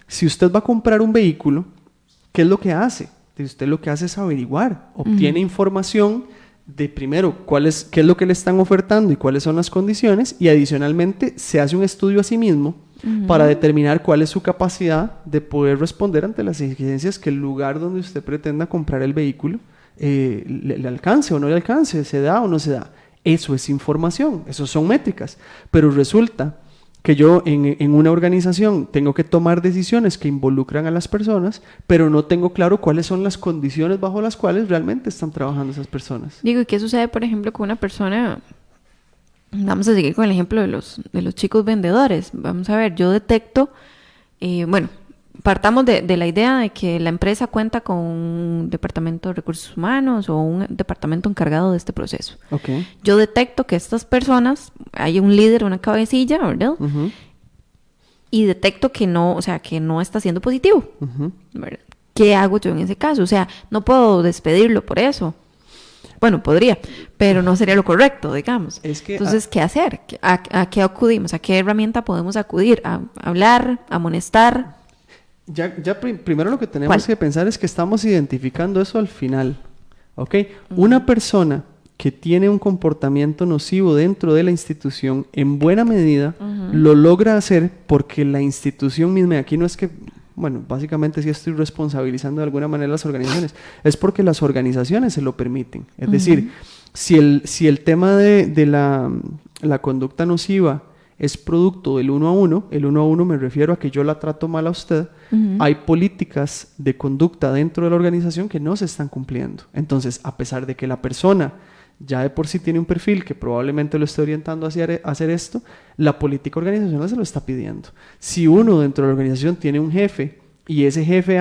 Si usted va a comprar un vehículo, ¿qué es lo que hace? Usted lo que hace es averiguar, obtiene información de primero qué es lo que le están ofertando y cuáles son las condiciones, y adicionalmente se hace un estudio a sí mismo para determinar cuál es su capacidad de poder responder ante las exigencias que el lugar donde usted pretenda comprar el vehículo le alcance o no le alcance, se da o no se da. Eso es información, eso son métricas, pero resulta que yo en una organización tengo que tomar decisiones que involucran a las personas, pero no tengo claro cuáles son las condiciones bajo las cuales realmente están trabajando esas personas. Digo, ¿y qué sucede, por ejemplo, con una persona? Vamos a seguir con el ejemplo de los chicos vendedores. Vamos a ver, yo detecto, partamos de la idea de que la empresa cuenta con un departamento de recursos humanos o un departamento encargado de este proceso. Okay. Yo detecto que estas personas, hay un líder, una cabecilla, ¿verdad? Y detecto que no está siendo positivo. ¿Verdad? ¿Qué hago yo en ese caso? O sea, no puedo despedirlo por eso. Bueno, podría, pero no sería lo correcto, digamos. Entonces, ¿qué hacer? ¿A qué acudimos? ¿A qué herramienta podemos acudir? ¿A hablar? ¿A amonestar? Primero lo que tenemos que pensar es que estamos identificando eso al final, ¿ok? Una persona que tiene un comportamiento nocivo dentro de la institución, en buena medida, lo logra hacer porque la institución misma, y aquí no es que, básicamente sí estoy responsabilizando de alguna manera a las organizaciones, es porque las organizaciones se lo permiten. Es decir, si el tema de la conducta nociva es producto del 1 a 1, el 1 a 1 me refiero a que yo la trato mal a usted, hay políticas de conducta dentro de la organización que no se están cumpliendo. Entonces, a pesar de que la persona ya de por sí tiene un perfil que probablemente lo esté orientando hacia hacer esto, la política organizacional se lo está pidiendo. Si uno dentro de la organización tiene un jefe y ese jefe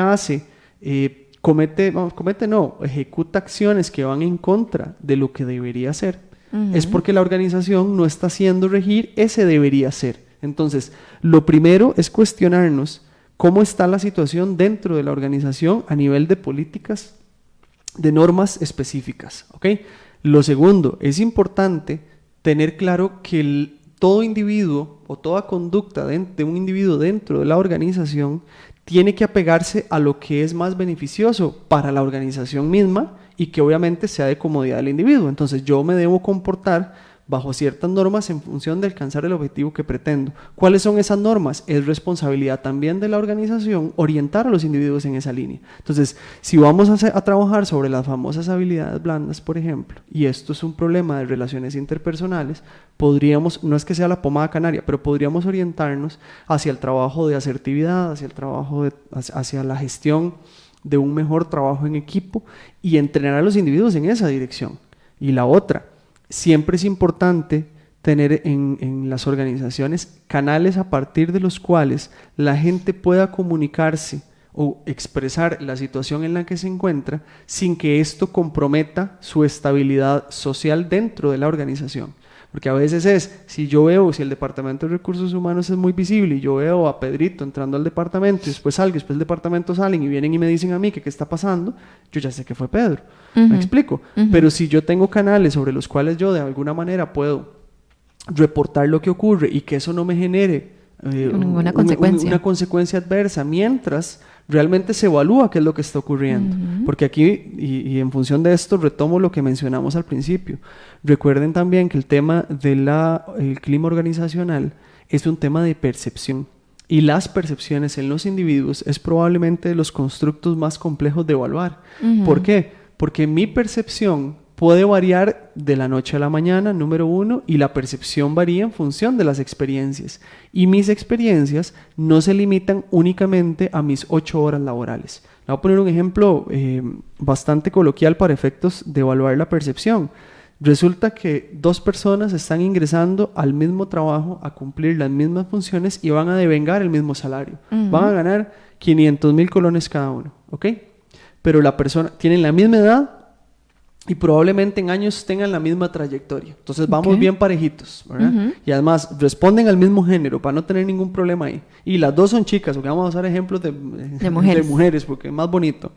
ejecuta acciones que van en contra de lo que debería hacer, es porque la organización no está haciendo regir ese debería ser. Entonces, lo primero es cuestionarnos cómo está la situación dentro de la organización a nivel de políticas, de normas específicas, ¿ok? Lo segundo, es importante tener claro que todo individuo o toda conducta de un individuo dentro de la organización tiene que apegarse a lo que es más beneficioso para la organización misma y que obviamente sea de comodidad del individuo. Entonces yo me debo comportar bajo ciertas normas en función de alcanzar el objetivo que pretendo. ¿Cuáles son esas normas? Es responsabilidad también de la organización orientar a los individuos en esa línea. Entonces, si vamos a trabajar sobre las famosas habilidades blandas, por ejemplo, y esto es un problema de relaciones interpersonales, podríamos, no es que sea la pomada canaria, pero podríamos orientarnos hacia el trabajo de asertividad, hacia el trabajo hacia la gestión de un mejor trabajo en equipo y entrenar a los individuos en esa dirección. Y la otra, siempre es importante tener en las organizaciones canales a partir de los cuales la gente pueda comunicarse o expresar la situación en la que se encuentra sin que esto comprometa su estabilidad social dentro de la organización. Porque a veces si el departamento de recursos humanos es muy visible y yo veo a Pedrito entrando al departamento y después salgo, después el departamento salen y vienen y me dicen a mí que qué está pasando, yo ya sé que fue Pedro. ¿Me explico? Pero si yo tengo canales sobre los cuales yo de alguna manera puedo reportar lo que ocurre y que eso no me genere ninguna consecuencia. Una consecuencia adversa, mientras realmente se evalúa qué es lo que está ocurriendo. Porque aquí, y en función de esto, retomo lo que mencionamos al principio. Recuerden también que el tema del clima organizacional es un tema de percepción. Y las percepciones en los individuos es probablemente de los constructos más complejos de evaluar. ¿Por qué? Porque mi percepción puede variar de la noche a la mañana, número uno, y la percepción varía en función de las experiencias. Y mis experiencias no se limitan únicamente a mis 8 horas laborales. Le voy a poner un ejemplo bastante coloquial para efectos de evaluar la percepción. Resulta que 2 personas están ingresando al mismo trabajo a cumplir las mismas funciones y van a devengar el mismo salario. Van a ganar 500,000 colones cada uno, ¿ok? Pero la persona tienen la misma edad y probablemente en años tengan la misma trayectoria. Entonces vamos bien parejitos, ¿verdad? Y además responden al mismo género para no tener ningún problema ahí. Y las 2 son chicas, porque vamos a usar ejemplos de mujeres porque es más bonito.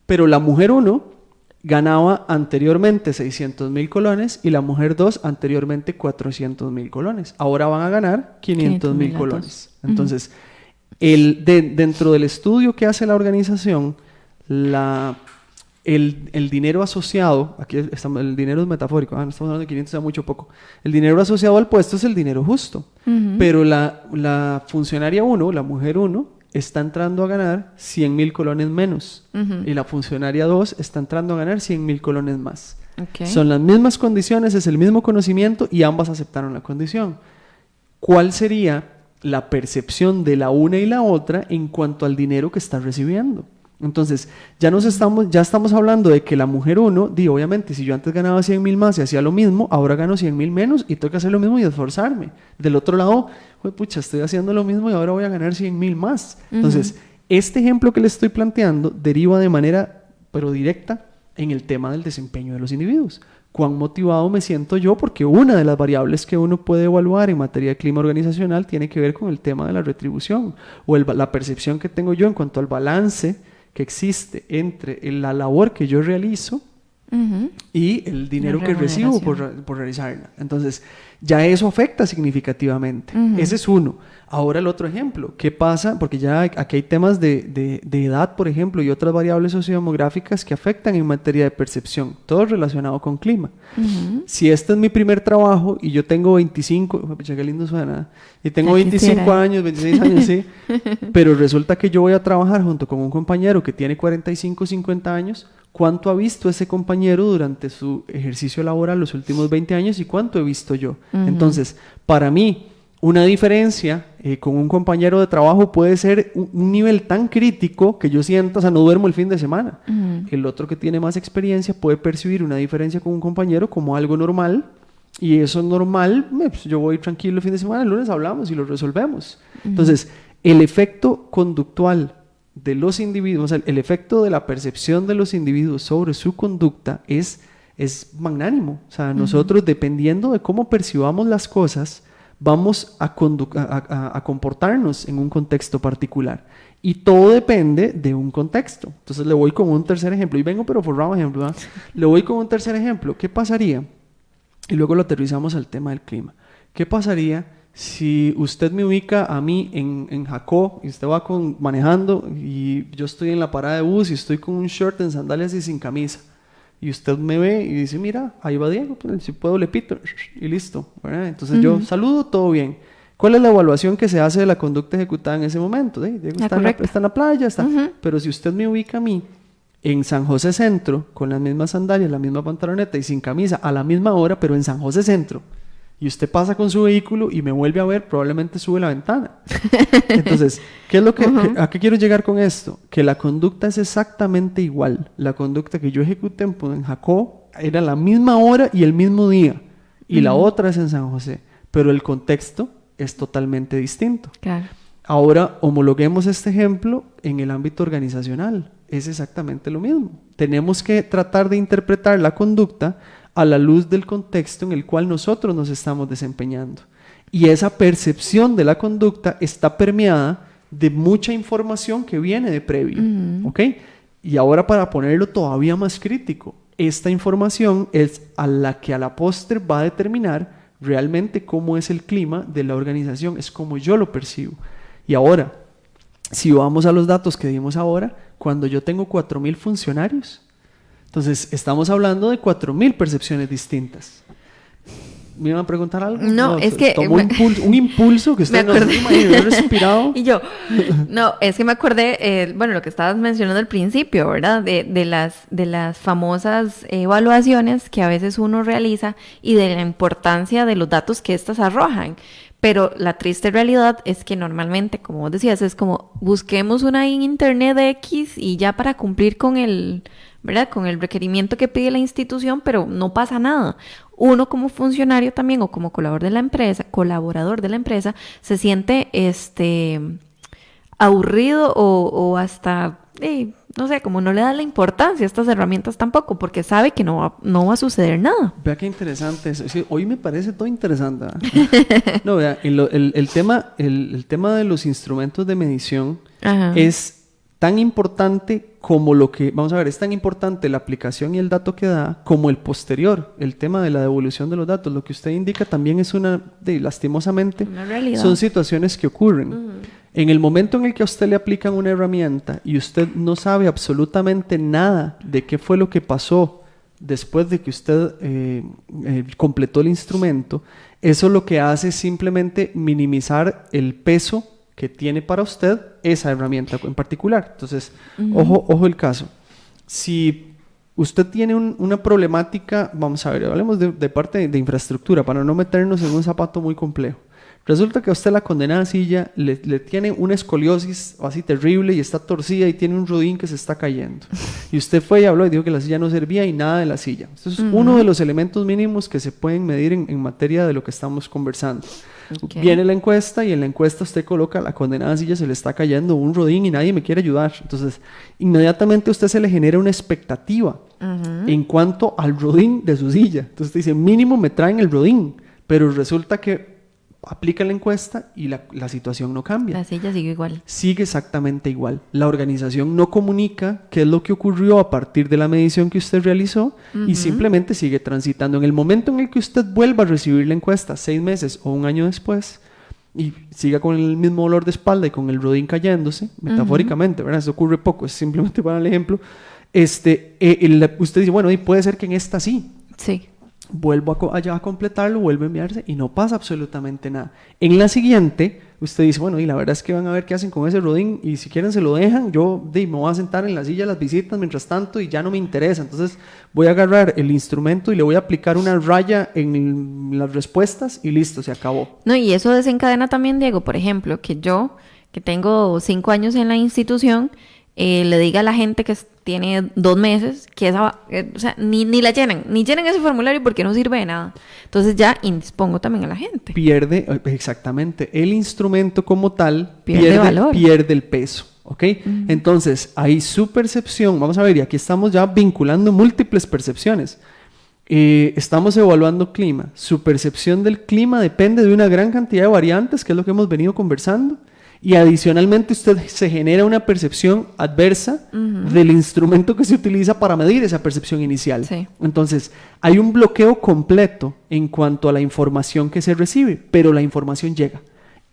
Pero la mujer 1 ganaba anteriormente 600,000 colones y la mujer 2 anteriormente 400,000 colones. Ahora van a ganar 500,000 colones. Entonces, dentro del estudio que hace la organización, el dinero asociado, aquí el dinero es metafórico, no estamos hablando de 500, sea mucho o poco. El dinero asociado al puesto es el dinero justo, pero la funcionaria 1, la mujer 1, está entrando a ganar 100,000 colones menos y la funcionaria 2 está entrando a ganar 100,000 colones más. Son las mismas condiciones, es el mismo conocimiento y ambas aceptaron la condición. ¿Cuál sería la percepción de la una y la otra en cuanto al dinero que está recibiendo? Entonces, ya estamos hablando de que la mujer 1, obviamente, si yo antes ganaba 100,000 más y hacía lo mismo, ahora gano 100,000 menos y tengo que hacer lo mismo y esforzarme. Del otro lado, estoy haciendo lo mismo y ahora voy a ganar 100,000 más. Entonces, este ejemplo que les estoy planteando deriva de manera, pero directa, en el tema del desempeño de los individuos. ¿Cuán motivado me siento yo? Porque una de las variables que uno puede evaluar en materia de clima organizacional tiene que ver con el tema de la retribución o la percepción que tengo yo en cuanto al balance que existe entre la labor que yo realizo y el dinero que recibo por realizarla. Entonces, ya eso afecta significativamente. Ese es uno. Ahora el otro ejemplo. ¿Qué pasa? Porque ya aquí hay temas de edad, por ejemplo, y otras variables sociodemográficas que afectan en materia de percepción. Todo relacionado con clima. Si este es mi primer trabajo y yo tengo 25... qué lindo suena. Y tengo 25 años, 26 años, sí. Pero resulta que yo voy a trabajar junto con un compañero que tiene 45, 50 años... ¿Cuánto ha visto ese compañero durante su ejercicio laboral los últimos 20 años y cuánto he visto yo? Entonces, para mí, una diferencia con un compañero de trabajo puede ser un nivel tan crítico que yo siento, o sea, no duermo el fin de semana. El otro que tiene más experiencia puede percibir una diferencia con un compañero como algo normal y eso es normal, pues yo voy tranquilo el fin de semana, el lunes hablamos y lo resolvemos. Entonces, el efecto conductual de los individuos, o sea, el efecto de la percepción de los individuos sobre su conducta es magnánimo. O sea, nosotros, dependiendo de cómo percibamos las cosas, vamos a comportarnos en un contexto particular. Y todo depende de un contexto. Entonces le voy con un tercer ejemplo. Y vengo pero por ramo ejemplo, ¿verdad? Le voy con un tercer ejemplo. ¿Qué pasaría? Y luego lo aterrizamos al tema del clima. ¿Qué pasaría si usted me ubica a mí en Jacó y usted va manejando y yo estoy en la parada de bus y estoy con un short en sandalias y sin camisa y usted me ve y dice, mira, ahí va Diego, pues, si puedo le pito y listo, ¿verdad? Entonces yo saludo, todo bien. ¿Cuál es la evaluación que se hace de la conducta ejecutada en ese momento? Diego está en la playa, pero si usted me ubica a mí en San José Centro con las mismas sandalias, la misma pantaloneta y sin camisa a la misma hora, pero en San José Centro, y usted pasa con su vehículo y me vuelve a ver, probablemente sube la ventana. Entonces, ¿a qué quiero llegar con esto? Que la conducta es exactamente igual. La conducta que yo ejecuté en Jacó era la misma hora y el mismo día. Y la otra es en San José. Pero el contexto es totalmente distinto. Claro. Ahora, homologuemos este ejemplo en el ámbito organizacional. Es exactamente lo mismo. Tenemos que tratar de interpretar la conducta a la luz del contexto en el cual nosotros nos estamos desempeñando. Y esa percepción de la conducta está permeada de mucha información que viene de previo. ¿Ok? Y ahora, para ponerlo todavía más crítico, esta información es a la que a la postre va a determinar realmente cómo es el clima de la organización, es como yo lo percibo. Y ahora, si vamos a los datos que dimos ahora, cuando yo tengo 4,000 funcionarios, entonces estamos hablando de 4,000 percepciones distintas. ¿Me iban a preguntar algo? No, es que... Tomó un impulso que usted no ha respirado. Y yo, no, es que me acordé, bueno, lo que estabas mencionando al principio, ¿verdad? De las famosas evaluaciones que a veces uno realiza y de la importancia de los datos que éstas arrojan. Pero la triste realidad es que normalmente, como vos decías, es como busquemos una en internet X y ya para cumplir con el, ¿verdad? Con el requerimiento que pide la institución, pero no pasa nada. Uno como funcionario también o como colaborador de la empresa, se siente aburrido o hasta, no sé, como no le da la importancia a estas herramientas tampoco, porque sabe que no va a suceder nada. Vea qué interesante eso. Sí, hoy me parece todo interesante. No, vea, el tema de los instrumentos de medición es tan importante como lo que, vamos a ver, es tan importante la aplicación y el dato que da como el posterior, el tema de la devolución de los datos. Lo que usted indica también es lastimosamente, una realidad. Son situaciones que ocurren. En el momento en el que a usted le aplican una herramienta y usted no sabe absolutamente nada de qué fue lo que pasó después de que usted completó el instrumento, eso lo que hace es simplemente minimizar el peso que tiene para usted esa herramienta en particular. Entonces, ojo el caso. Si usted tiene una problemática, vamos a ver, hablemos de parte de infraestructura para no meternos en un zapato muy complejo. Resulta que a usted la condenada silla le tiene una escoliosis así terrible y está torcida y tiene un rodín que se está cayendo. Y usted fue y habló y dijo que la silla no servía y nada de la silla. Esto es uno de los elementos mínimos que se pueden medir en materia de lo que estamos conversando. Okay. Viene la encuesta y en la encuesta usted coloca la condenada silla se le está cayendo un rodín y nadie me quiere ayudar. Entonces, inmediatamente a usted se le genera una expectativa en cuanto al rodín de su silla. Entonces usted dice, mínimo me traen el rodín, pero resulta que aplica la encuesta y la situación no cambia. La silla sigue igual. Sigue exactamente igual. La organización no comunica qué es lo que ocurrió a partir de la medición que usted realizó y simplemente sigue transitando. En el momento en el que usted vuelva a recibir la encuesta 6 meses o 1 año después y siga con el mismo dolor de espalda y con el rodín cayéndose, metafóricamente, ¿verdad? Eso ocurre poco, es simplemente para el ejemplo. Usted dice, bueno, y puede ser que en esta sí. Sí. Vuelvo allá a completarlo, vuelve a enviarse y no pasa absolutamente nada. En la siguiente, usted dice, bueno, y la verdad es que van a ver qué hacen con ese rodín y si quieren se lo dejan, yo me voy a sentar en la silla las visitas mientras tanto y ya no me interesa. Entonces voy a agarrar el instrumento y le voy a aplicar una raya en las respuestas y listo, se acabó. No, y eso desencadena también, Diego, por ejemplo, que yo, que tengo 5 años en la institución, le diga a la gente que tiene 2 meses que esa, o sea, ni la llenen, ni llenen ese formulario porque no sirve de nada. Entonces ya indispongo también a la gente. Pierde, exactamente, el instrumento como tal pierde valor. Pierde el peso, ¿ok? Entonces, ahí su percepción, vamos a ver, y aquí estamos ya vinculando múltiples percepciones. Estamos evaluando clima. Su percepción del clima depende de una gran cantidad de variantes, que es lo que hemos venido conversando. Y adicionalmente usted se genera una percepción adversa del instrumento que se utiliza para medir esa percepción inicial. Sí. Entonces, hay un bloqueo completo en cuanto a la información que se recibe, pero la información llega.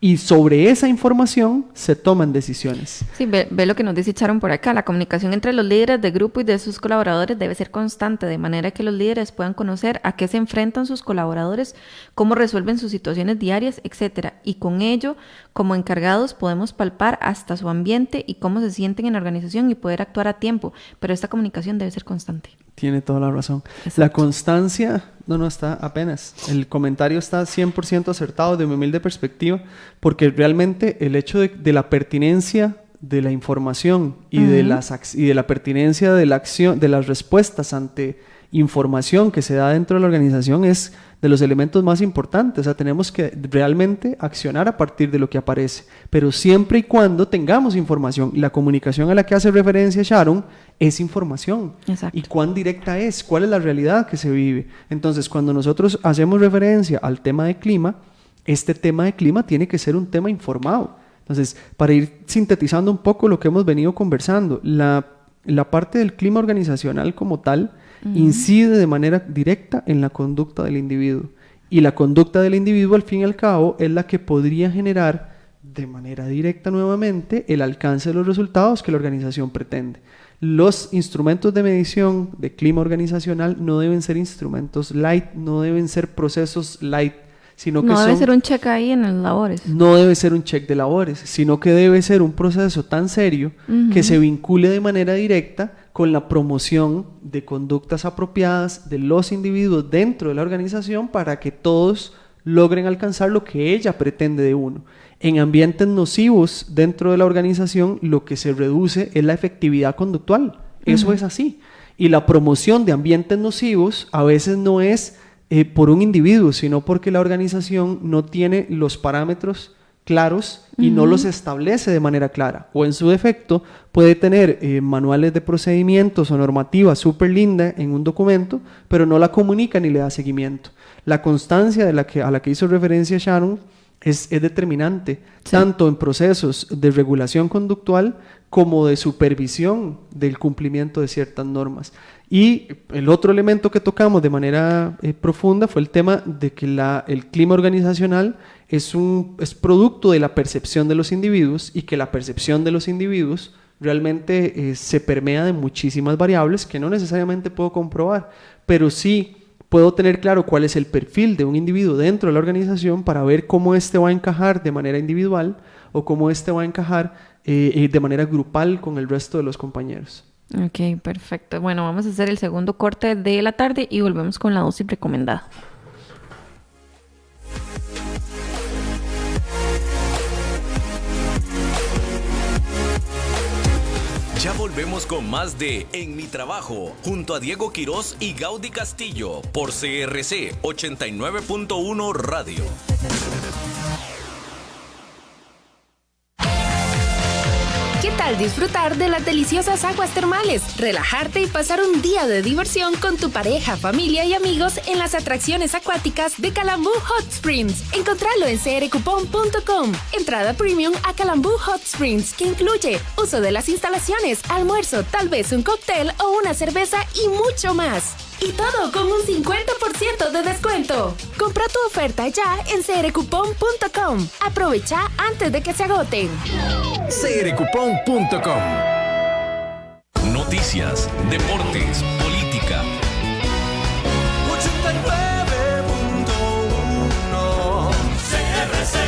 Y sobre esa información se toman decisiones. Sí, ve lo que nos dice Sharon por acá. La comunicación entre los líderes de grupo y de sus colaboradores debe ser constante, de manera que los líderes puedan conocer a qué se enfrentan sus colaboradores, cómo resuelven sus situaciones diarias, etcétera. Y con ello, como encargados, podemos palpar hasta su ambiente y cómo se sienten en la organización y poder actuar a tiempo. Pero esta comunicación debe ser constante. Tiene toda la razón. Exacto. La constancia, no está apenas. El comentario está 100% acertado de mi humilde perspectiva, porque realmente el hecho de la pertinencia de la información y de la pertinencia de la acción, de las respuestas ante información que se da dentro de la organización es de los elementos más importantes. O sea, tenemos que realmente accionar a partir de lo que aparece, pero siempre y cuando tengamos información. Y la comunicación a la que hace referencia Sharon es información. Exacto. ¿Y cuán directa es? ¿Cuál es la realidad que se vive? Entonces, cuando nosotros hacemos referencia al tema de clima, este tema de clima tiene que ser un tema informado. Entonces, para ir sintetizando un poco lo que hemos venido conversando, la parte del clima organizacional como tal incide de manera directa en la conducta del individuo Y la conducta del individuo, al fin y al cabo, es la que podría generar de manera directa nuevamente el alcance de los resultados que la organización pretende. Los instrumentos de medición de clima organizacional no deben ser instrumentos light, no deben ser procesos light, sino que no debe ser un check ahí en las labores. No debe ser un check de labores, sino que debe ser un proceso tan serio que se vincule de manera directa con la promoción de conductas apropiadas de los individuos dentro de la organización para que todos logren alcanzar lo que ella pretende de uno. En ambientes nocivos dentro de la organización, lo que se reduce es la efectividad conductual. Eso es así. Y la promoción de ambientes nocivos a veces no es por un individuo, sino porque la organización no tiene los parámetros claros y no los establece de manera clara. O en su defecto, puede tener manuales de procedimientos o normativas súper linda en un documento, pero no la comunica ni le da seguimiento. La constancia a la que hizo referencia Sharon es determinante, tanto en procesos de regulación conductual como de supervisión del cumplimiento de ciertas normas. Y el otro elemento que tocamos de manera profunda fue el tema de que el clima organizacional es producto de la percepción de los individuos, y que la percepción de los individuos realmente se permea de muchísimas variables que no necesariamente puedo comprobar, pero sí puedo tener claro cuál es el perfil de un individuo dentro de la organización para ver cómo éste va a encajar de manera individual o cómo éste va a encajar de manera grupal con el resto de los compañeros. Ok, perfecto. Bueno, vamos a hacer el segundo corte de la tarde y volvemos con la dosis recomendada. Ya volvemos con más de En mi trabajo, junto a Diego Quirós y Gaudí Castillo, por CRC 89.1 Radio. ¿Qué tal disfrutar de las deliciosas aguas termales, relajarte y pasar un día de diversión con tu pareja, familia y amigos en las atracciones acuáticas de Calambú Hot Springs? Encontralo en crcupon.com. Entrada premium a Calambú Hot Springs, que incluye uso de las instalaciones, almuerzo, tal vez un cóctel o una cerveza y mucho más. Y todo con un 50% de descuento. Compra tu oferta ya en crcupon.com. Aprovecha antes de que se agoten. crcupon.com. Noticias, deportes, política. 89.1 CRC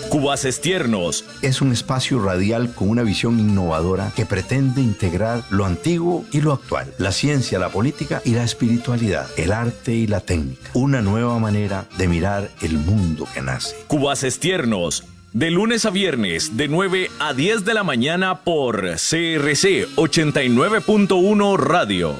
Cubaces Tiernos es un espacio radial con una visión innovadora que pretende integrar lo antiguo y lo actual, la ciencia, la política y la espiritualidad, el arte y la técnica, una nueva manera de mirar el mundo que nace. Cubaces Tiernos, de lunes a viernes, de 9 a 10 de la mañana por CRC 89.1 Radio.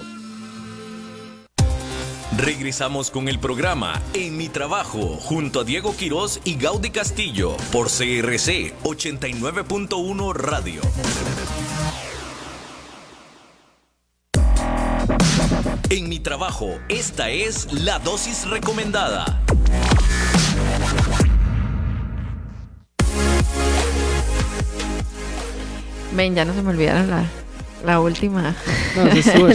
Regresamos con el programa En mi trabajo, junto a Diego Quirós y Gaudí Castillo, por CRC 89.1 Radio. En mi trabajo, esta es la dosis recomendada. Ven, ya no se me olvidaron la última. No, estuvo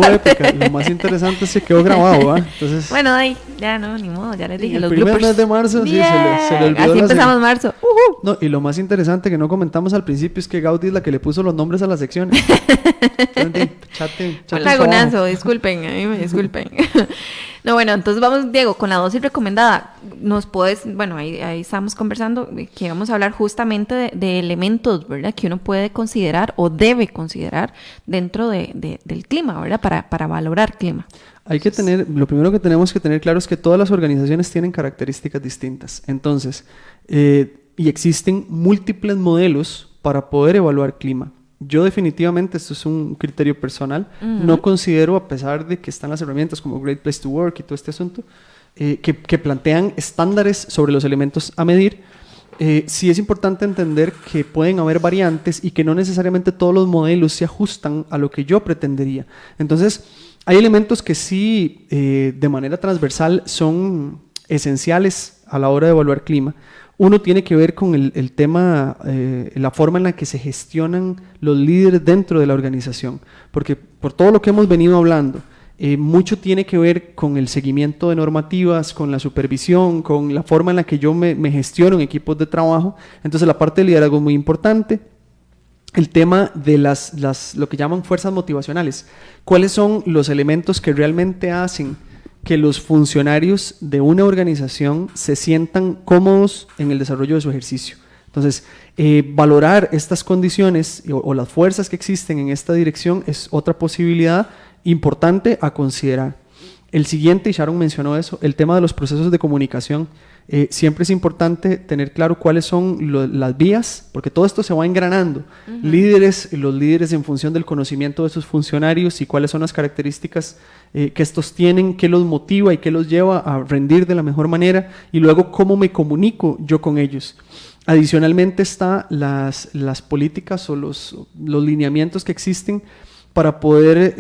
épica. Lo más interesante es que quedó grabado, ¿eh? Entonces, bueno, ahí, ya no, ni modo, ya les dije. El primer mes de marzo, sí, se le olvidó. Así empezamos marzo. No, y lo más interesante que no comentamos al principio es que Gaudí es la que le puso los nombres a las secciones. Lagunazo, disculpen, a mí me disculpen. No, bueno, entonces vamos, Diego, con la dosis recomendada. Nos puedes, bueno, ahí estamos conversando, que vamos a hablar justamente de elementos, ¿verdad?, que uno puede considerar o debe considerar dentro del clima, ¿verdad?, para valorar clima. Lo primero que tenemos que tener claro es que todas las organizaciones tienen características distintas. Entonces, y existen múltiples modelos para poder evaluar clima. Yo definitivamente, esto es un criterio personal, no considero, a pesar de que están las herramientas como Great Place to Work y todo este asunto, que plantean estándares sobre los elementos a medir, sí es importante entender que pueden haber variantes y que no necesariamente todos los modelos se ajustan a lo que yo pretendería. Entonces, hay elementos que sí, de manera transversal, son esenciales a la hora de evaluar clima. Uno tiene que ver con el tema, la forma en la que se gestionan los líderes dentro de la organización, porque por todo lo que hemos venido hablando, mucho tiene que ver con el seguimiento de normativas, con la supervisión, con la forma en la que yo me gestiono en equipos de trabajo. Entonces la parte de liderazgo es muy importante. El tema de lo que llaman fuerzas motivacionales. ¿Cuáles son los elementos que realmente hacen que los funcionarios de una organización se sientan cómodos en el desarrollo de su ejercicio? Entonces, valorar estas condiciones o las fuerzas que existen en esta dirección es otra posibilidad importante a considerar. El siguiente, y Sharon mencionó eso, el tema de los procesos de comunicación. Siempre es importante tener claro cuáles son las vías, porque todo esto se va engranando. Los líderes en función del conocimiento de sus funcionarios y cuáles son las características que estos tienen, qué los motiva y qué los lleva a rendir de la mejor manera, y luego cómo me comunico yo con ellos. Adicionalmente está las políticas o los lineamientos que existen para poder,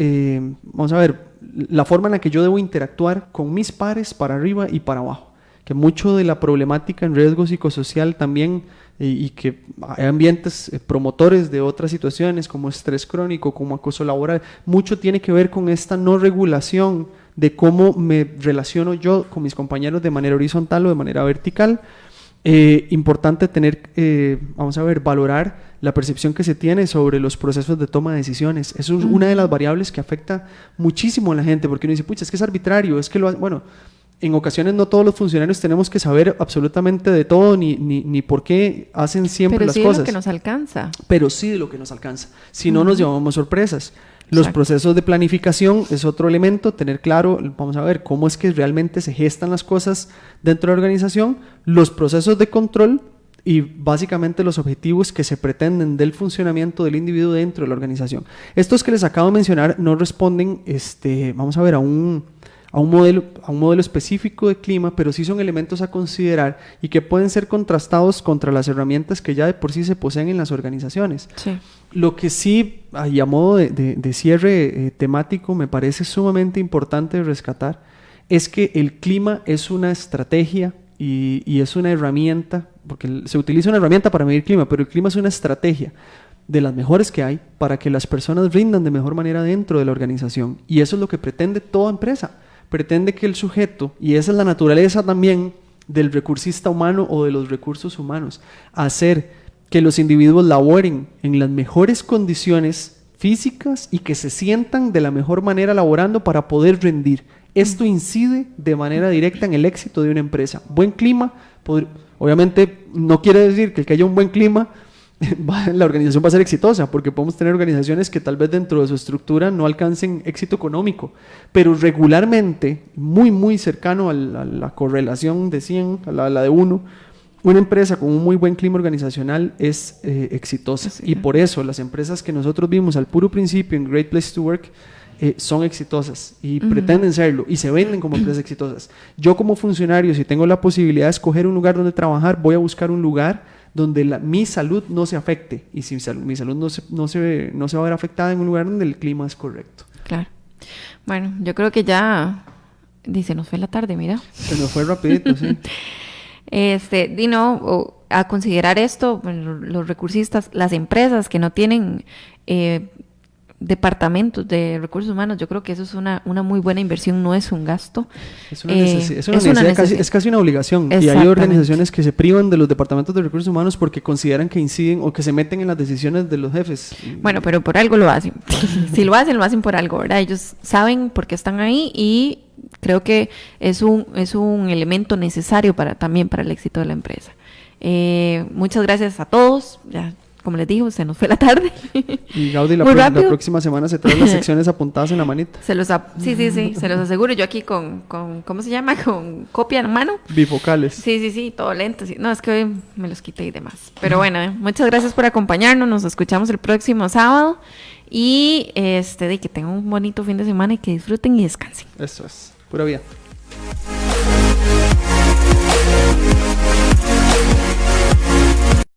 vamos a ver, la forma en la que yo debo interactuar con mis pares para arriba y para abajo. Que mucho de la problemática en riesgo psicosocial también, y que hay ambientes promotores de otras situaciones como estrés crónico, como acoso laboral, mucho tiene que ver con esta no regulación de cómo me relaciono yo con mis compañeros de manera horizontal o de manera vertical. Importante tener, vamos a ver, valorar la percepción que se tiene sobre los procesos de toma de decisiones. Eso es una de las variables que afecta muchísimo a la gente, porque uno dice, pucha, es que es arbitrario, es que bueno, en ocasiones no todos los funcionarios tenemos que saber absolutamente de todo, ni por qué hacen siempre las cosas. Pero sí de lo que nos alcanza. Pero sí de lo que nos alcanza. Si no, nos llevamos sorpresas. Los procesos de planificación es otro elemento, tener claro, vamos a ver, cómo es que realmente se gestan las cosas dentro de la organización, los procesos de control y básicamente los objetivos que se pretenden del funcionamiento del individuo dentro de la organización. Estos que les acabo de mencionar no responden, vamos a ver, a un modelo específico de clima, pero sí son elementos a considerar y que pueden ser contrastados contra las herramientas que ya de por sí se poseen en las organizaciones. Sí. Lo que sí, y a modo de cierre temático, me parece sumamente importante rescatar, es que el clima es una estrategia y es una herramienta, porque se utiliza una herramienta para medir clima, pero el clima es una estrategia de las mejores que hay para que las personas rindan de mejor manera dentro de la organización. Y eso es lo que pretende toda empresa. Pretende que el sujeto, y esa es la naturaleza también del recursista humano o de los recursos humanos, hacer que los individuos laboren en las mejores condiciones físicas y que se sientan de la mejor manera laborando para poder rendir. Esto incide de manera directa en el éxito de una empresa. Buen clima, obviamente no quiere decir que el que haya un buen clima la organización va a ser exitosa, porque podemos tener organizaciones que tal vez dentro de su estructura no alcancen éxito económico, pero regularmente, muy cercano a la correlación de 100, a la de 1, una empresa con un muy buen clima organizacional es exitosa. Sí. Y por eso las empresas que nosotros vimos al puro principio en Great Place to Work son exitosas y pretenden serlo y se venden como empresas exitosas. Yo como funcionario, si tengo la posibilidad de escoger un lugar donde trabajar, voy a buscar un lugar donde mi salud no se afecte, y si mi salud no se va a ver afectada en un lugar donde el clima es correcto. Claro. Bueno, yo creo que ya se nos fue la tarde, mira. Se nos fue rapidito, sí. A considerar esto, bueno, los recursistas, las empresas que no tienen departamentos de recursos humanos, yo creo que eso es una muy buena inversión, no es un gasto. Es una necesidad, es casi una obligación. Y hay organizaciones que se privan de los departamentos de recursos humanos porque consideran que inciden o que se meten en las decisiones de los jefes. Bueno, pero por algo lo hacen. Si lo hacen por algo, ¿verdad? Ellos saben por qué están ahí y creo que es un elemento necesario también para el éxito de la empresa. Muchas gracias a todos. Ya, como les digo, se nos fue la tarde. Y Gaudi, la próxima semana se traen las secciones apuntadas en la manita. Sí, se los aseguro. Yo aquí con ¿cómo se llama? Con copia en mano. Bifocales. Sí, todo lento. Sí. No, es que hoy me los quité y demás. Pero bueno, muchas gracias por acompañarnos. Nos escuchamos el próximo sábado. Y que tengan un bonito fin de semana y que disfruten y descansen. Eso es. Pura vida.